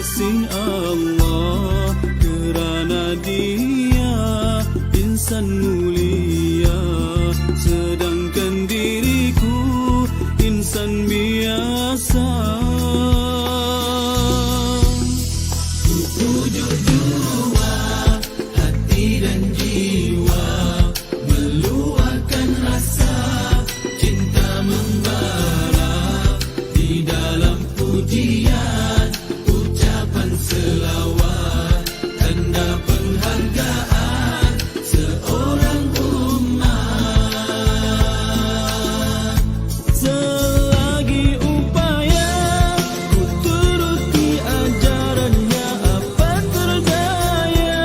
kekasih Allah, kerana Dia insan mulia, sedangkan diriku insan biasa. Pujuk jua hati dan jiwa, meluahkan rasa cinta membara di dalam pujian, ucapan selawat, tanda penghargaan seorang umat. Selagi upaya ku turuti ajarannya, apa terdaya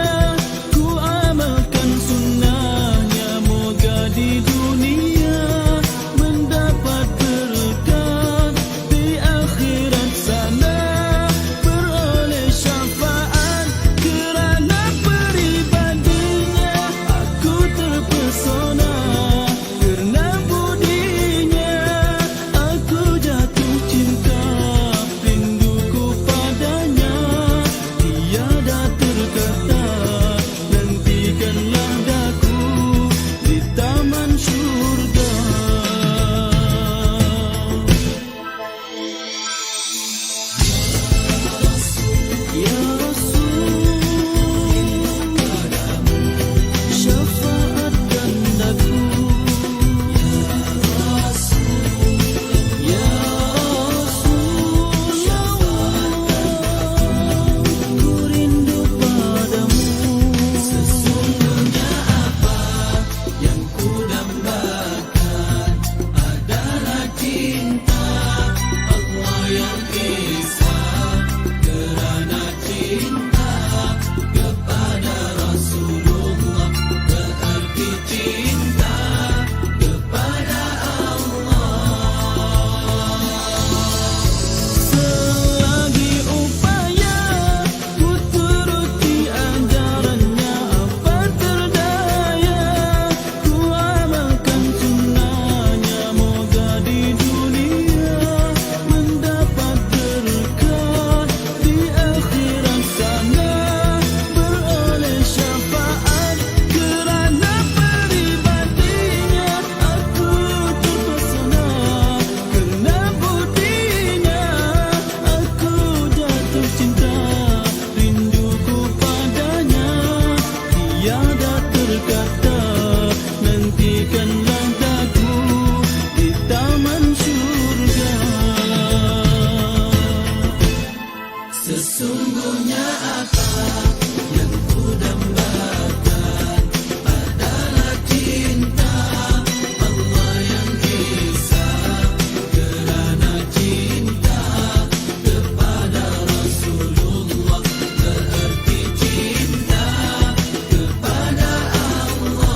ku amalkan sunnahnya, moga di dunia mendapat berkah, di akhirat sana beroleh syafaat. Kerana peribadinya aku terpesona, kerana budinya aku jatuh cinta, rinduku padanya tiada terkata. Nantikanlah daku di taman syurga. Ya Rasul, syafaatkan daku. Ya Rasulullah, ku rindu padamu. Sesungguhnya apa yang ku dambakan adalah cinta Allah yang Esa, kerana cinta kepada Rasulullah berarti cinta kepada Allah. Selagi upaya ku turuti ajarannya, apa terdaya ku amalkan sunnahnya, moga di dunia mendapat berkah, di akhirat sana beroleh syafaat. Kerana peribadinya aku terpesona, kerana budinya aku jatuh cinta, rinduku padanya tiada terkata. Nantikanlah daku di taman syurga. Sesungguhnya apa yang ku dambakan adalah cinta Allah yang Esa, kerana cinta kepada Rasulullah berarti cinta kepada Allah.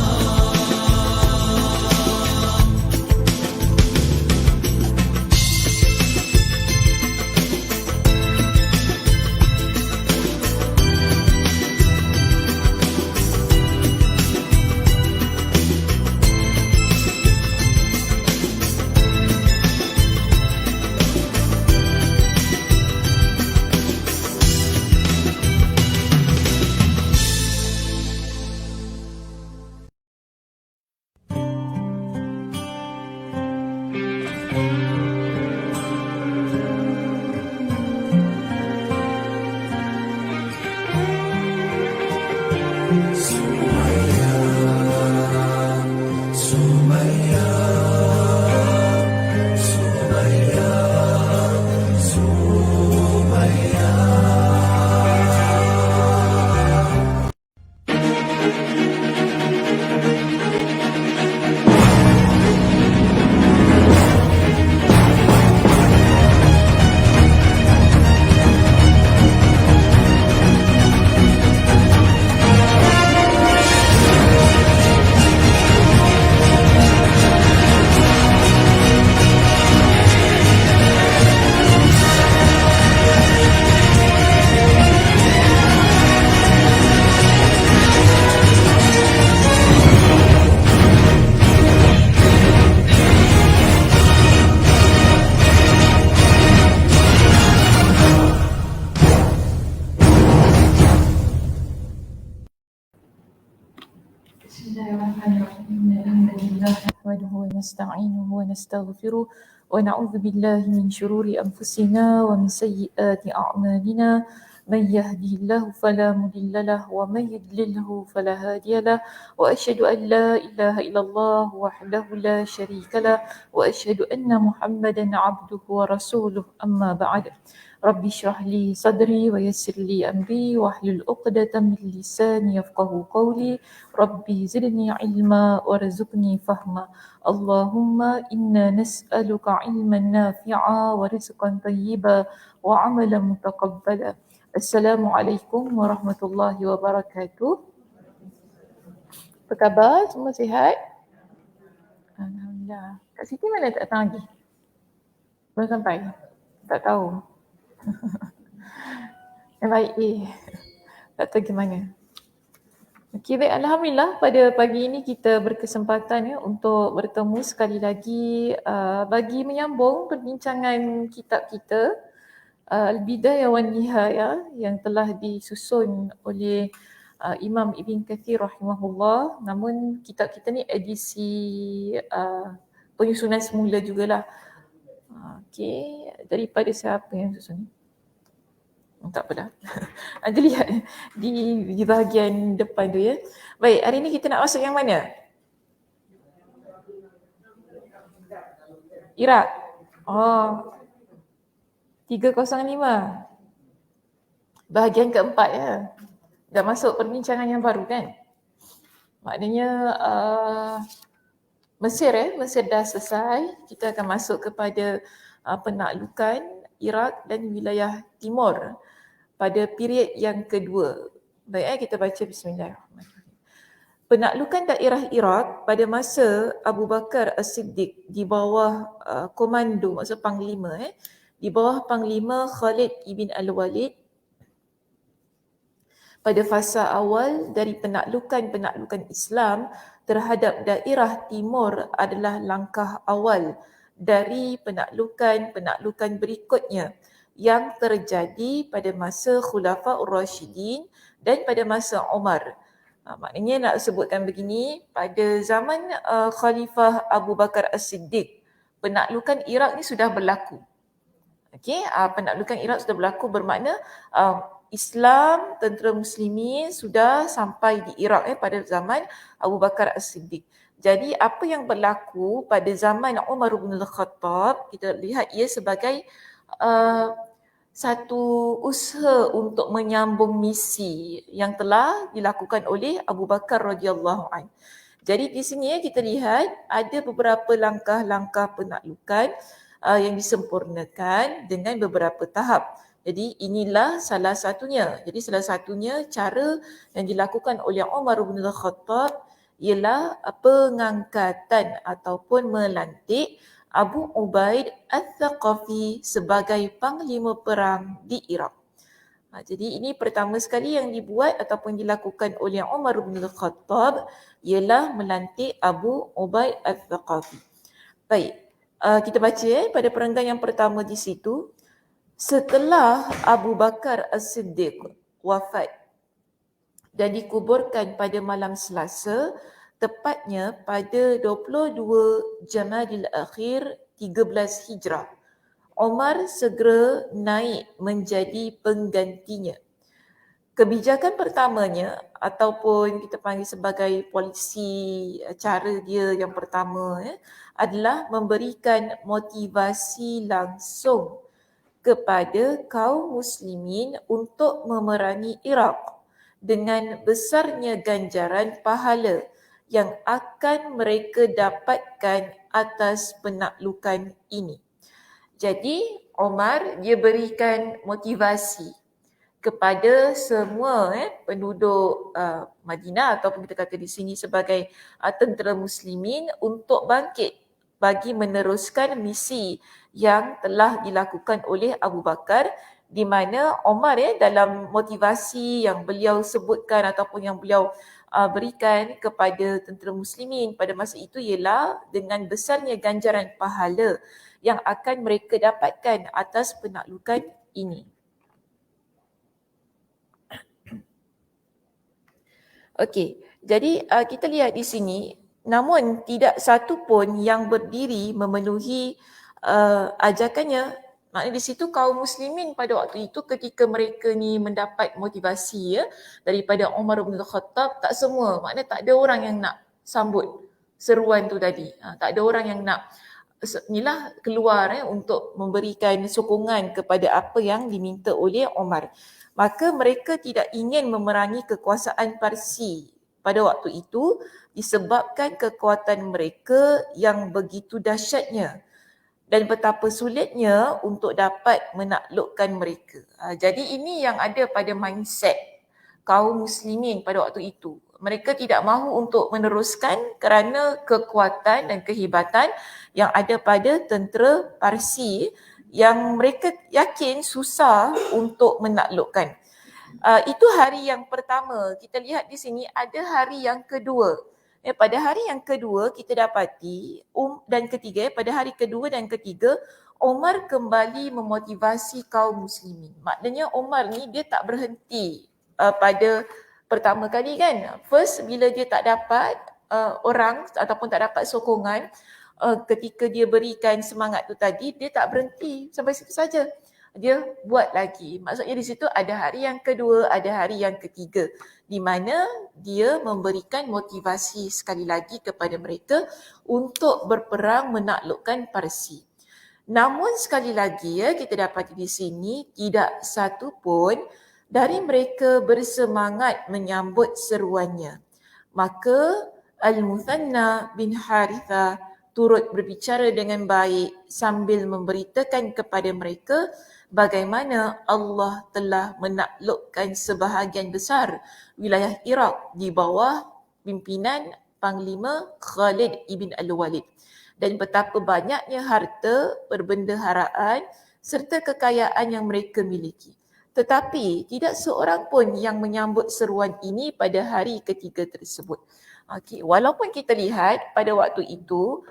ونستعينه ونستغفره ونعوذ بالله من شرور أنفسنا ومن سيئات أعمالنا من يهده الله فلا مضل له ومن يضلله فلا هادي له وأشهد أن لا إله إلا الله وحده لا شريك له وأشهد أن محمدا عبده ورسوله أما بعد رب اشرح لي صدري ويسر لي أمري واحلل عقدة من لساني يفقه قولي ربي زدني علما وارزقني فهما اللهم إنا نسألك علما نافعا ورزقا طيبا وعملا متقبلا. Assalamualaikum warahmatullahi wabarakatuh. Apa khabar? Semua sihat? Alhamdulillah. Kak Siti mana tak datang lagi? Belum sampai? Tak tahu. Yang baik tak tahu gimana. Okey, baik. Alhamdulillah pada pagi ini kita berkesempatan untuk bertemu sekali lagi bagi menyambung perbincangan kitab kita Al-Bidayah wan Nihayah yang telah disusun oleh Imam Ibn Kathir rahimahullah. Namun kitab kita ni edisi penyusunan semula jugalah. Okey, daripada siapa yang susun? Tak apa dah. Anda lihat di bahagian depan tu ya. Baik, hari ni kita nak masuk yang mana? Iraq. Oh, 305. Bahagian keempat ya. Dah masuk perbincangan yang baru kan? Maknanya Mesir Mesir dah selesai. Kita akan masuk kepada penaklukan Iraq dan wilayah timur pada period yang kedua. Baik, kita baca bismillahirrahmanirrahim. Penaklukan daerah Iraq pada masa Abu Bakar As-Siddiq di bawah komando, maksud panglima di bawah Panglima Khalid ibn Al-Walid pada fasa awal dari penaklukan Islam terhadap daerah timur adalah langkah awal dari penaklukan berikutnya yang terjadi pada masa Khulafaur Rashidin dan pada masa Umar. Maknanya nak sebutkan begini, pada zaman Khalifah Abu Bakar As-Siddiq, penaklukan Iraq ni sudah berlaku. Okey, penaklukan Iraq sudah berlaku bermakna Islam, tentera muslimin sudah sampai di Iraq pada zaman Abu Bakar As-Siddiq. Jadi apa yang berlaku pada zaman Umar bin Al-Khattab, kita lihat ia sebagai satu usaha untuk menyambung misi yang telah dilakukan oleh Abu Bakar radhiyallahu anhu. Jadi di sini kita lihat ada beberapa langkah-langkah penaklukan yang disempurnakan dengan beberapa tahap. Jadi inilah salah satunya. Jadi salah satunya cara yang dilakukan oleh Umar bin Al-Khattab ialah pengangkatan ataupun melantik Abu Ubaid Al-Thaqafi sebagai panglima perang di Iraq. Jadi ini pertama sekali yang dibuat ataupun dilakukan oleh Umar bin Al-Khattab ialah melantik Abu Ubaid Al-Thaqafi. Baik, kita baca pada perenggan yang pertama di situ. Setelah Abu Bakar As-Siddiq wafat dan dikuburkan pada malam Selasa, tepatnya pada 22 Jamadil Akhir 13 Hijrah, Umar segera naik menjadi penggantinya. Kebijakan pertamanya ataupun kita panggil sebagai polisi, cara dia yang pertama adalah memberikan motivasi langsung kepada kaum muslimin untuk memerangi Iraq dengan besarnya ganjaran pahala yang akan mereka dapatkan atas penaklukan ini. Jadi Umar dia berikan motivasi kepada semua penduduk Madinah ataupun kita kata di sini sebagai tentera muslimin untuk bangkit bagi meneruskan misi yang telah dilakukan oleh Abu Bakar, di mana Umar dalam motivasi yang beliau sebutkan ataupun yang beliau berikan kepada tentera muslimin pada masa itu ialah dengan besarnya ganjaran pahala yang akan mereka dapatkan atas penaklukan ini. Okey, jadi kita lihat di sini namun tidak satu pun yang berdiri memenuhi ajakannya. Maknanya di situ kaum muslimin pada waktu itu ketika mereka ni mendapat motivasi daripada Umar bin Khattab, tak semua, maknanya tak ada orang yang nak sambut seruan tu tadi. Tak ada orang yang nak inilah keluar untuk memberikan sokongan kepada apa yang diminta oleh Umar. Maka mereka tidak ingin memerangi kekuasaan Parsi pada waktu itu disebabkan kekuatan mereka yang begitu dahsyatnya dan betapa sulitnya untuk dapat menaklukkan mereka. Jadi ini yang ada pada mindset kaum muslimin pada waktu itu. Mereka tidak mahu untuk meneruskan kerana kekuatan dan kehebatan yang ada pada tentera Parsi yang mereka yakin susah untuk menaklukkan. Itu hari yang pertama. Kita lihat di sini ada hari yang kedua. Pada hari yang kedua kita dapati dan ketiga, pada hari kedua dan ketiga Umar kembali memotivasi kaum muslimin. Maknanya Umar ni dia tak berhenti pada pertama kali kan. First bila dia tak dapat orang ataupun tak dapat sokongan, ketika dia berikan semangat tu tadi, dia tak berhenti sampai situ saja. Dia buat lagi. Maksudnya di situ ada hari yang kedua, ada hari yang ketiga, di mana dia memberikan motivasi sekali lagi kepada mereka untuk berperang menaklukkan Parsi. Namun sekali lagi kita dapat di sini tidak satu pun dari mereka bersemangat menyambut seruannya. Maka Al-Muthanna bin Harithah turut berbicara dengan baik sambil memberitakan kepada mereka bagaimana Allah telah menaklukkan sebahagian besar wilayah Iraq di bawah pimpinan Panglima Khalid ibn Al-Walid dan betapa banyaknya harta, perbendaharaan serta kekayaan yang mereka miliki. Tetapi tidak seorang pun yang menyambut seruan ini pada hari ketiga tersebut. Walaupun kita lihat pada waktu itu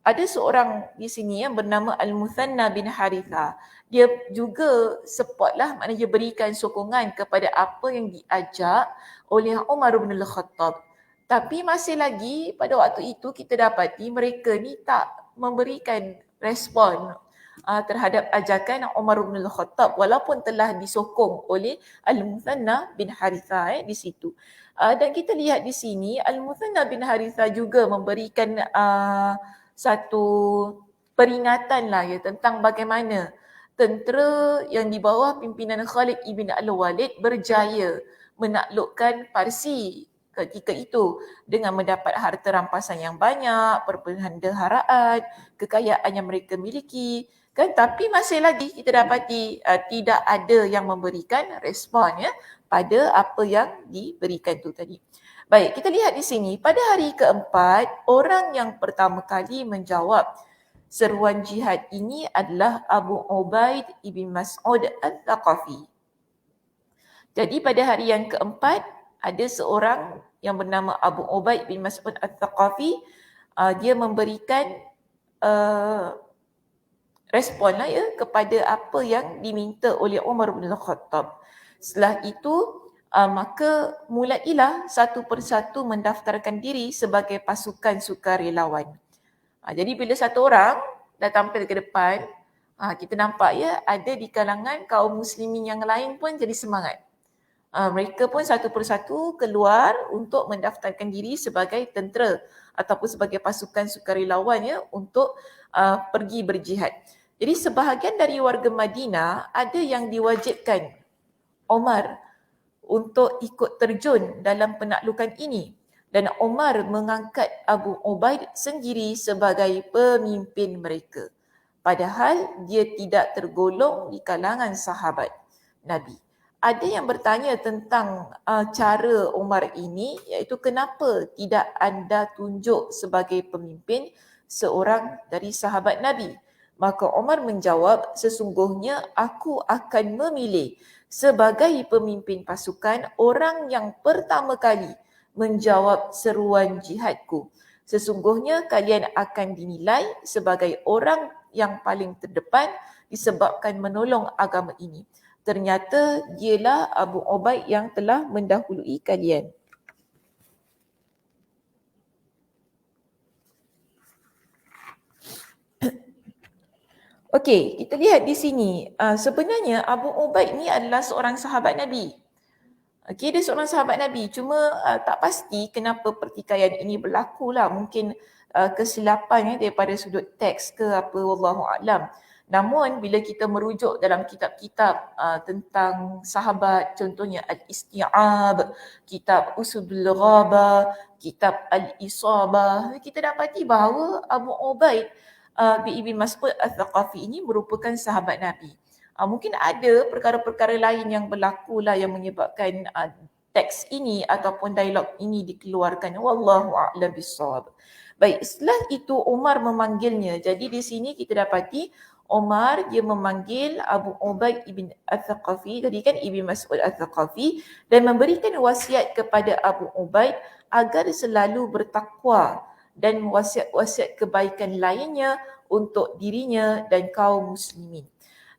ada seorang di sini yang bernama Al-Muthanna bin Harithah. Dia juga support lah, maknanya dia berikan sokongan kepada apa yang diajak oleh Umar bin Al-Khattab. Tapi masih lagi pada waktu itu kita dapati mereka ni tak memberikan respon terhadap ajakan Umar bin Al-Khattab walaupun telah disokong oleh Al-Muthanna bin Harithah di situ. Dan kita lihat di sini Al-Muthanna bin Harithah juga memberikan satu peringatan lah tentang bagaimana tentera yang di bawah pimpinan Khalid ibn Al-Walid berjaya menaklukkan Parsi ketika itu dengan mendapat harta rampasan yang banyak, perbendaharaan, kekayaan yang mereka miliki kan. Tapi masih lagi kita dapati tidak ada yang memberikan respon pada apa yang diberikan tu tadi. Baik, kita lihat di sini pada hari keempat, orang yang pertama kali menjawab seruan jihad ini adalah Abu Ubaid ibn Mas'ud al-Thaqafi. Jadi pada hari yang keempat ada seorang yang bernama Abu Ubaid bin Mas'ud al-Thaqafi. Dia memberikan respon lah kepada apa yang diminta oleh Umar bin Khattab. Setelah itu maka mulailah satu persatu mendaftarkan diri sebagai pasukan sukarelawan. Jadi bila satu orang dah tampil ke depan, kita nampak ada di kalangan kaum muslimin yang lain pun jadi semangat. Mereka pun satu persatu keluar untuk mendaftarkan diri sebagai tentera ataupun sebagai pasukan sukarelawan untuk pergi berjihad. Jadi sebahagian dari warga Madinah ada yang diwajibkan Umar untuk ikut terjun dalam penaklukan ini dan Umar mengangkat Abu Ubaid sendiri sebagai pemimpin mereka. Padahal dia tidak tergolong di kalangan sahabat Nabi. Ada yang bertanya tentang cara Umar ini, iaitu kenapa tidak anda tunjuk sebagai pemimpin seorang dari sahabat Nabi? Maka Umar menjawab, sesungguhnya aku akan memilih sebagai pemimpin pasukan orang yang pertama kali menjawab seruan jihadku. Sesungguhnya kalian akan dinilai sebagai orang yang paling terdepan disebabkan menolong agama ini. Ternyata dialah Abu Ubaid yang telah mendahului kalian. Okey, kita lihat di sini. Sebenarnya Abu Ubaid ni adalah seorang sahabat Nabi. Okey, dia seorang sahabat Nabi. Cuma tak pasti kenapa pertikaian ini berlaku lah. Mungkin kesilapan daripada sudut teks ke apa, wallahu a'lam. Namun bila kita merujuk dalam kitab-kitab tentang sahabat, contohnya Al-Isti'ab, kitab Usudul Ghaba, kitab Al-Isabah, kita dapati bahawa Abu Ubaid bin Mas'ud Al-Thaqafi ini merupakan sahabat Nabi. Mungkin ada perkara-perkara lain yang berlaku lah yang menyebabkan teks ini ataupun dialog ini dikeluarkan. Wallahu a'lam bissawab. Baik, setelah itu Umar memanggilnya. Jadi di sini kita dapati Umar dia memanggil Abu Ubaid ibn Al-Thaqafi, tadi kan Ibn Mas'ud Al-Thaqafi, dan memberikan wasiat kepada Abu Ubaid agar selalu bertakwa dan wasiat-wasiat kebaikan lainnya untuk dirinya dan kaum muslimin.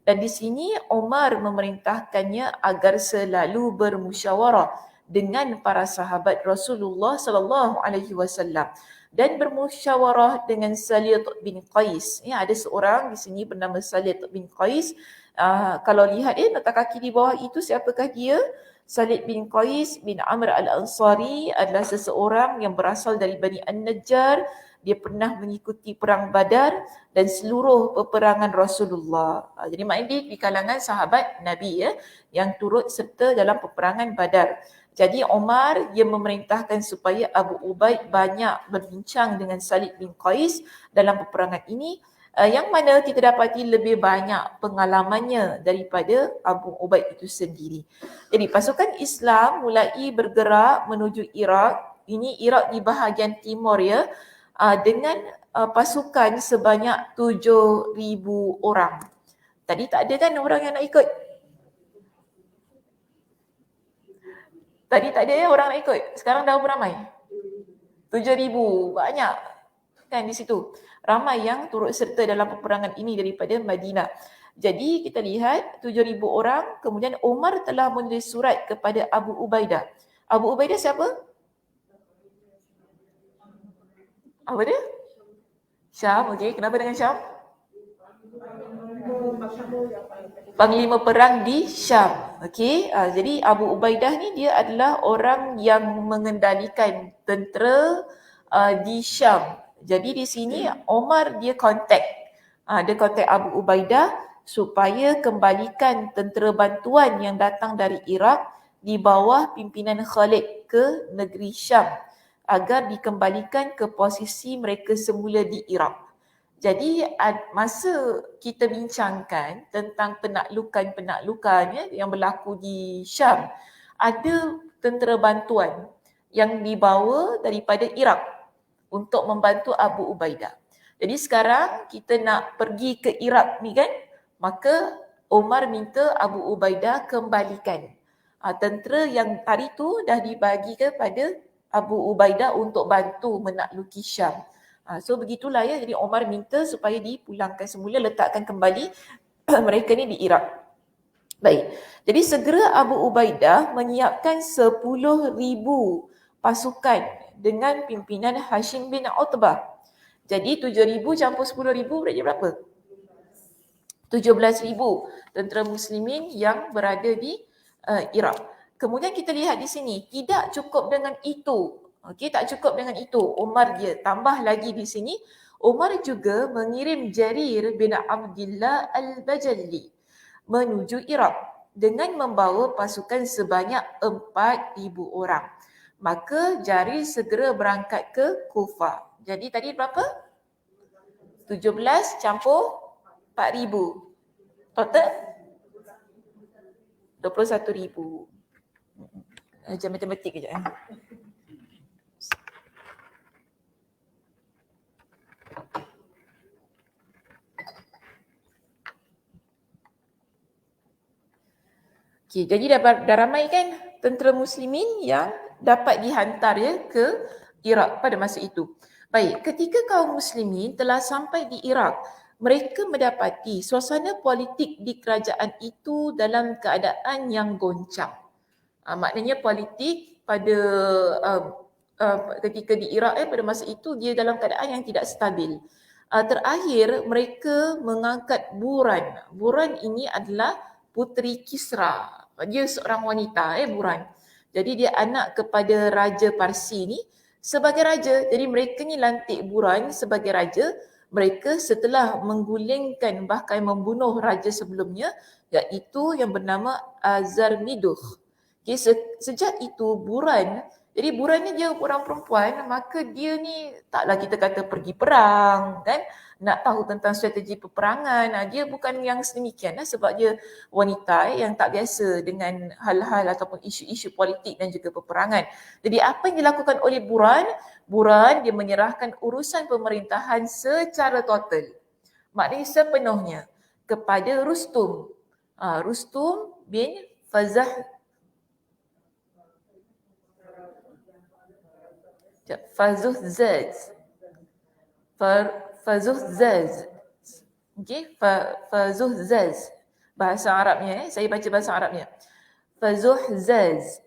Dan di sini Umar memerintahkannya agar selalu bermusyawarah dengan para sahabat Rasulullah sallallahu alaihi wasallam dan bermusyawarah dengan Salit bin Qais. Ya, ada seorang di sini bernama Salit bin Qais. Kalau lihat nota kaki di bawah itu, siapakah dia? Salit bin Qais bin Amr al-Ansari adalah seseorang yang berasal dari Bani An-Najjar. Dia pernah mengikuti perang Badar dan seluruh peperangan Rasulullah. Jadi maknanya dia di kalangan sahabat Nabi yang turut serta dalam peperangan Badar. Jadi Umar dia memerintahkan supaya Abu Ubaid banyak berbincang dengan Salit bin Qais dalam peperangan ini, yang mana kita dapati lebih banyak pengalamannya daripada Abu Ubaid itu sendiri. Jadi pasukan Islam mulai bergerak menuju Iraq. Ini Iraq di bahagian timur dengan pasukan sebanyak 7,000 orang. Tadi tak ada kan orang yang nak ikut? Tadi tak ada orang nak ikut. Sekarang dah beramai? 7,000. Banyak kan di situ. Ramai yang turut serta dalam peperangan ini daripada Madinah. Jadi kita lihat 7,000 orang, kemudian Umar telah menulis surat kepada Abu Ubaidah. Abu Ubaidah siapa? Apa dia? Syam, okey. Kenapa dengan Syam? Panglima perang di Syam. Okey. Jadi Abu Ubaidah ni dia adalah orang yang mengendalikan tentera di Syam. Jadi di sini Umar dia kontak Abu Ubaidah supaya kembalikan tentera bantuan yang datang dari Iraq di bawah pimpinan Khalid ke negeri Syam agar dikembalikan ke posisi mereka semula di Iraq. Jadi masa kita bincangkan tentang penaklukan yang berlaku di Syam, ada tentera bantuan yang dibawa daripada Iraq untuk membantu Abu Ubaidah. Jadi sekarang kita nak pergi ke Iraq ni kan, maka Umar minta Abu Ubaidah kembalikan tentera yang hari tu dah dibagi kepada Abu Ubaidah untuk bantu menakluki Syam. So begitulah jadi Umar minta supaya dipulangkan semula, letakkan kembali mereka ni di Iraq. Baik, jadi segera Abu Ubaidah menyiapkan 10,000 pasukan dengan pimpinan Hashim bin Utbah. Jadi 7,000 campur 10,000 berarti berapa? 17,000 tentera muslimin yang berada di Iraq. Kemudian kita lihat di sini, tidak cukup dengan itu. Okey, tak cukup dengan itu. Umar dia tambah lagi di sini. Umar juga mengirim Jarir bin Abdullah Al-Bajalli menuju Iraq dengan membawa pasukan sebanyak 4,000 orang. Maka Jarir segera berangkat ke Kufah. Jadi tadi berapa? 17 campur 4,000. Total 21,000. Ajar matematik kejap. Okey, jadi dah ramai kan tentera muslimin yang dapat dihantar ke Iraq pada masa itu. Baik, ketika kaum muslimin telah sampai di Iraq, mereka mendapati suasana politik di kerajaan itu dalam keadaan yang goncang. Maknanya politik pada ketika di Iraq pada masa itu dia dalam keadaan yang tidak stabil. Terakhir, mereka mengangkat Buran. Buran ini adalah puteri Kisra. Dia seorang wanita, Buran. Jadi dia anak kepada Raja Parsi ni sebagai raja. Jadi mereka ni lantik Buran sebagai raja. Mereka setelah menggulingkan bahkan membunuh raja sebelumnya, iaitu yang bernama Zarmiduh. Okay, sejak itu Buran, jadi Buran ni dia orang perempuan, maka dia ni taklah kita kata pergi perang kan, nak tahu tentang strategi peperangan. Dia bukan yang sedemikian sebab dia wanita yang tak biasa dengan hal-hal ataupun isu-isu politik dan juga peperangan. Jadi apa yang dilakukan oleh Buran? Buran dia menyerahkan urusan pemerintahan secara total, maknanya sepenuhnya kepada Rustum. Rustum bin Fazuhzaz. Okey, Fazuhzaz. Bahasa Arabnya, saya baca bahasa Arabnya. Fazuhzaz.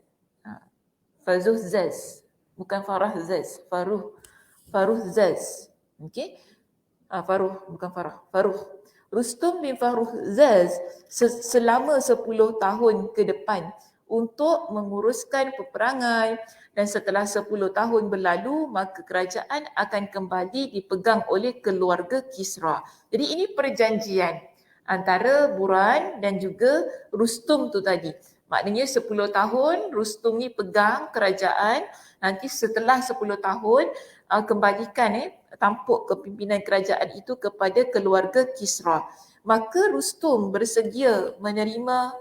Fazuhzaz. Bukan Farahzaz, Faruhzaz. Okey? Faruh, bukan Farah. Faruh. Rustum bin Faruhzaz selama 10 tahun ke depan untuk menguruskan peperangan, dan setelah 10 tahun berlalu maka kerajaan akan kembali dipegang oleh keluarga Kisra. Jadi ini perjanjian antara Buran dan juga Rustum tu tadi. Maknanya 10 tahun Rustum ni pegang kerajaan, nanti setelah 10 tahun kembalikan tampuk kepimpinan kerajaan itu kepada keluarga Kisra. Maka Rustum bersedia menerima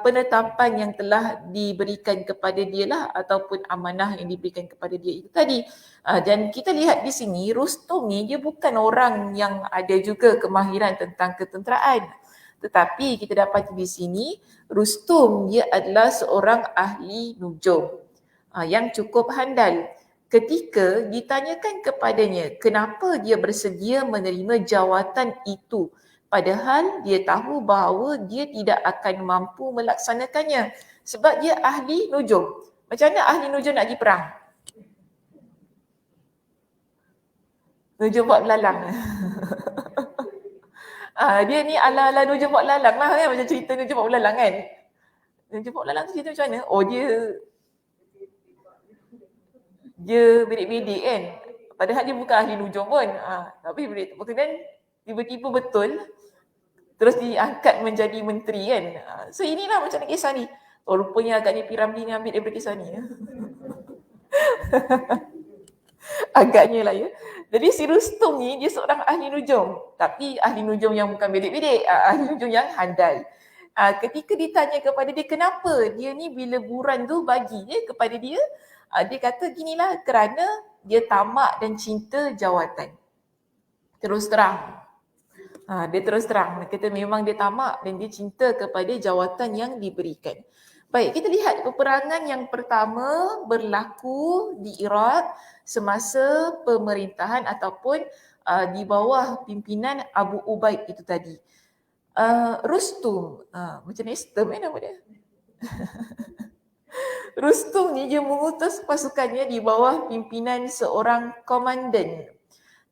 penetapan yang telah diberikan kepada dia lah, ataupun amanah yang diberikan kepada dia itu tadi. Dan kita lihat di sini Rustum ni dia bukan orang yang ada juga kemahiran tentang ketenteraan, tetapi kita dapat di sini Rustum dia adalah seorang ahli nujum yang cukup handal. Ketika ditanyakan kepadanya kenapa dia bersedia menerima jawatan itu, padahal dia tahu bahawa dia tidak akan mampu melaksanakannya sebab dia ahli nujum. Macam mana ahli nujum nak pergi perang? Nujum buat belalang. Dia ni ala-ala nujum buat belalang lah kan, macam cerita nujum buat belalang kan. Nujum buat belalang tu cerita macam mana? Dia bidik-bidik kan. Padahal dia bukan ahli nujum pun. Tapi kemudian tiba-tiba betul terus diangkat menjadi menteri kan. So inilah macam kisah ni. Rupanya agaknya Piramli ni ambil daripada kisah ni. Agaknya lah ya. Jadi si Rustum ni dia seorang ahli nujum. Tapi ahli nujum yang bukan bidik-bidik. Ahli nujum yang handal. Ketika ditanya kepada dia kenapa dia ni bila Buran tu bagi kepada dia, dia kata ginilah, kerana dia tamak dan cinta jawatan. Terus terang. Dia terus terang. Dia kata memang dia tamak dan dia cinta kepada jawatan yang diberikan. Baik, kita lihat peperangan yang pertama berlaku di Iraq semasa pemerintahan ataupun di bawah pimpinan Abu Ubaid itu tadi. Rustum, macam Nestum nama dia. Rustum ni dia mengutus pasukannya di bawah pimpinan seorang komandan.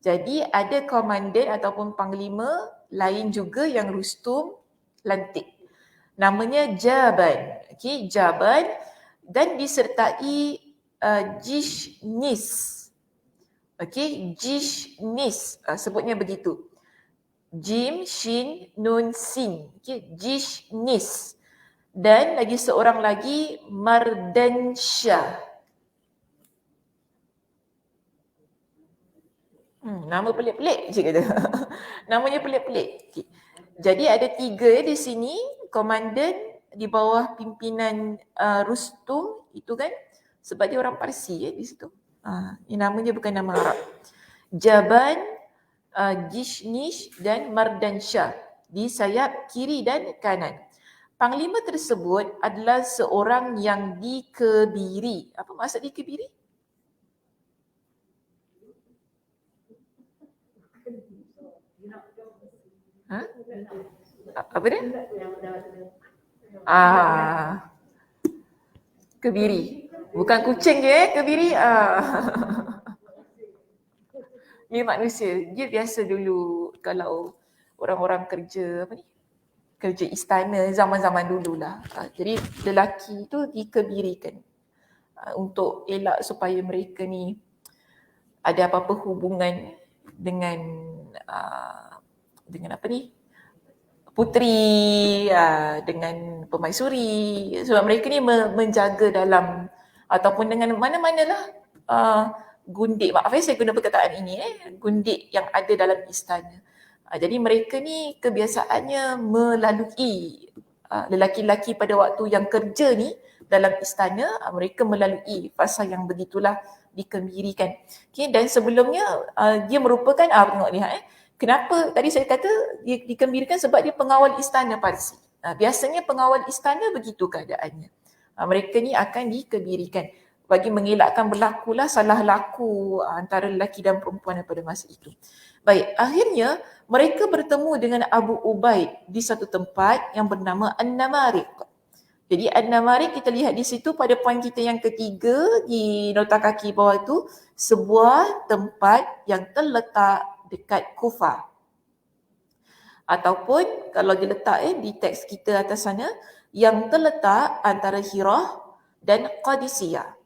Jadi ada komandan ataupun panglima lain juga yang Rustum lantik. Namanya Jaban. Okey, Jaban, dan disertai Jishnis. Okey, Jishnis, sebutnya begitu. Jim, Shin, Nun, Sin. Okey, Jishnis. Dan lagi seorang lagi Mardansyah. Nama pelik-pelik je kata. Namanya pelik-pelik. Okay. Jadi ada 3 di sini, komandan di bawah pimpinan Rustum itu kan, sebab dia orang Parsi di situ. Ini namanya bukan nama Arab. Jaban, Jishnish dan Mardansyah di sayap kiri dan kanan. Panglima tersebut adalah seorang yang dikebiri. Apa maksud dikebiri? Apa dia? Kebiri. Bukan kucing je kebiri. Dia manusia. Dia biasa dulu kalau orang-orang kerja kerja istana zaman-zaman dululah. Jadi lelaki tu dikebirikan untuk elak supaya mereka ni ada apa-apa hubungan dengan puteri, dengan permaisuri, sebab mereka ni menjaga dalam ataupun dengan mana-manalah gundik, maaf saya guna perkataan ini, gundik yang ada dalam istana. Jadi mereka ni kebiasaannya melalui lelaki-lelaki pada waktu yang kerja ni dalam istana, mereka melalui fasa yang begitulah dikembirikan. Okay, dan sebelumnya dia merupakan tengok lihat kenapa tadi saya kata dia dikembirakan sebab dia pengawal istana Parsi. Biasanya pengawal istana begitu keadaannya. Mereka ni akan dikebirikan bagi mengelakkan berlakulah salah laku antara lelaki dan perempuan pada masa itu. Baik, akhirnya mereka bertemu dengan Abu Ubaid di satu tempat yang bernama An-Namariq. Jadi An-Namariq kita lihat di situ pada poin kita yang ketiga di nota kaki bawah itu, sebuah tempat yang terletak dekat Kufah. Ataupun kalau diletak di teks kita atas sana, yang terletak antara Hirah dan Qadisiyah.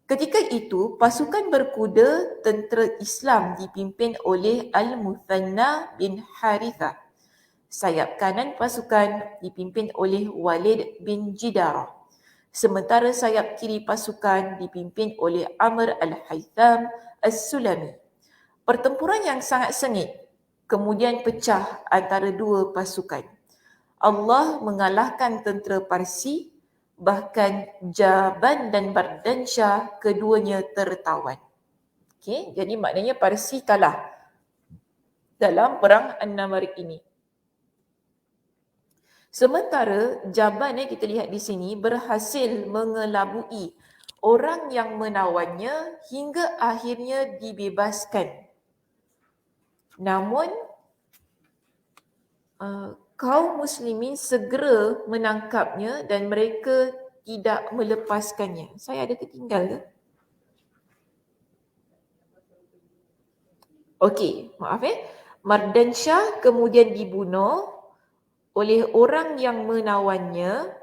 Ketika itu, pasukan berkuda tentera Islam dipimpin oleh Al-Muthanna bin Harithah. Sayap kanan pasukan dipimpin oleh Walid bin Jidarah. Sementara sayap kiri pasukan dipimpin oleh Amr al-Haytham as-Sulami. Pertempuran yang sangat sengit kemudian pecah antara dua pasukan. Allah mengalahkan tentera Parsi, bahkan Jaban dan Bardansyah keduanya tertawan. Okay, jadi maknanya Parsi kalah dalam perang An-Namariq ini. Sementara Jaban kita lihat di sini berhasil mengelabui orang yang menawannya hingga akhirnya dibebaskan. Namun kaum muslimin segera menangkapnya dan mereka tidak melepaskannya. Saya ada tertinggal ke? Okey, maaf Mardansyah kemudian dibunuh oleh orang yang menawannya.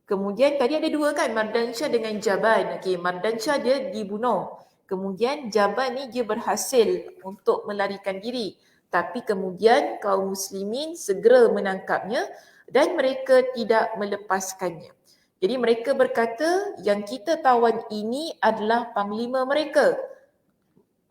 Kemudian tadi ada dua kan, Mardansyah dengan Jaban. Okey, Mardansyah dia dibunuh. Kemudian Jaban ni dia berhasil untuk melarikan diri. Tapi kemudian kaum muslimin segera menangkapnya dan mereka tidak melepaskannya. Jadi mereka berkata yang kita tawan ini adalah panglima mereka.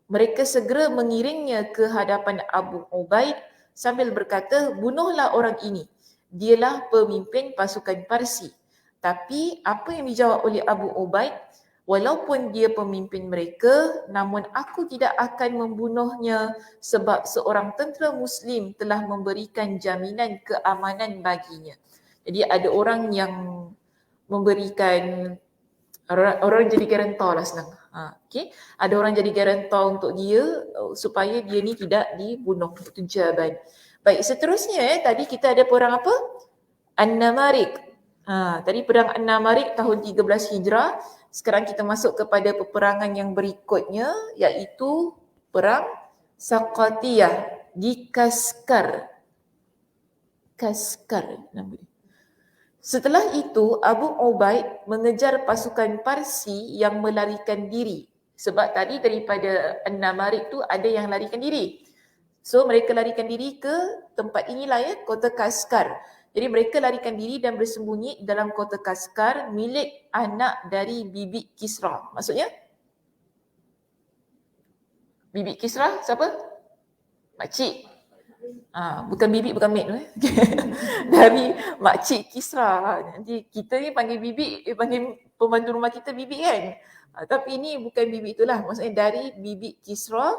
Mereka segera mengiringnya ke hadapan Abu Ubaid sambil berkata, bunuhlah orang ini. Dialah pemimpin pasukan Parsi. Tapi apa yang dijawab oleh Abu Ubaid, walaupun dia pemimpin mereka, namun aku tidak akan membunuhnya sebab seorang tentera Muslim telah memberikan jaminan keamanan baginya. Jadi ada orang yang memberikan, orang jadi guarantor lah senang. Okay. Ada orang jadi guarantor untuk dia supaya dia ni tidak dibunuh. Itu Jaban. Baik, seterusnya tadi kita ada perang apa? An-Namariq. Tadi perang An-Namariq tahun 13 Hijrah. Sekarang kita masuk kepada peperangan yang berikutnya, iaitu perang Saqatiyah di Kaskar. Kaskar nama dia. Setelah itu, Abu Ubaid mengejar pasukan Parsi yang melarikan diri. Sebab tadi daripada An-Namariq tu ada yang larikan diri. So mereka larikan diri ke tempat inilah kota Kaskar. Jadi mereka larikan diri dan bersembunyi dalam kota Kaskar milik anak dari Bibi Kisra. Maksudnya? Bibi Kisra siapa? Makcik. Bukan bibi, bukan maid dari makcik Kisra. Nanti kita ni panggil bibi, panggil pembantu rumah kita bibi kan. Tapi ini bukan bibi itulah. Maksudnya dari Bibi Kisra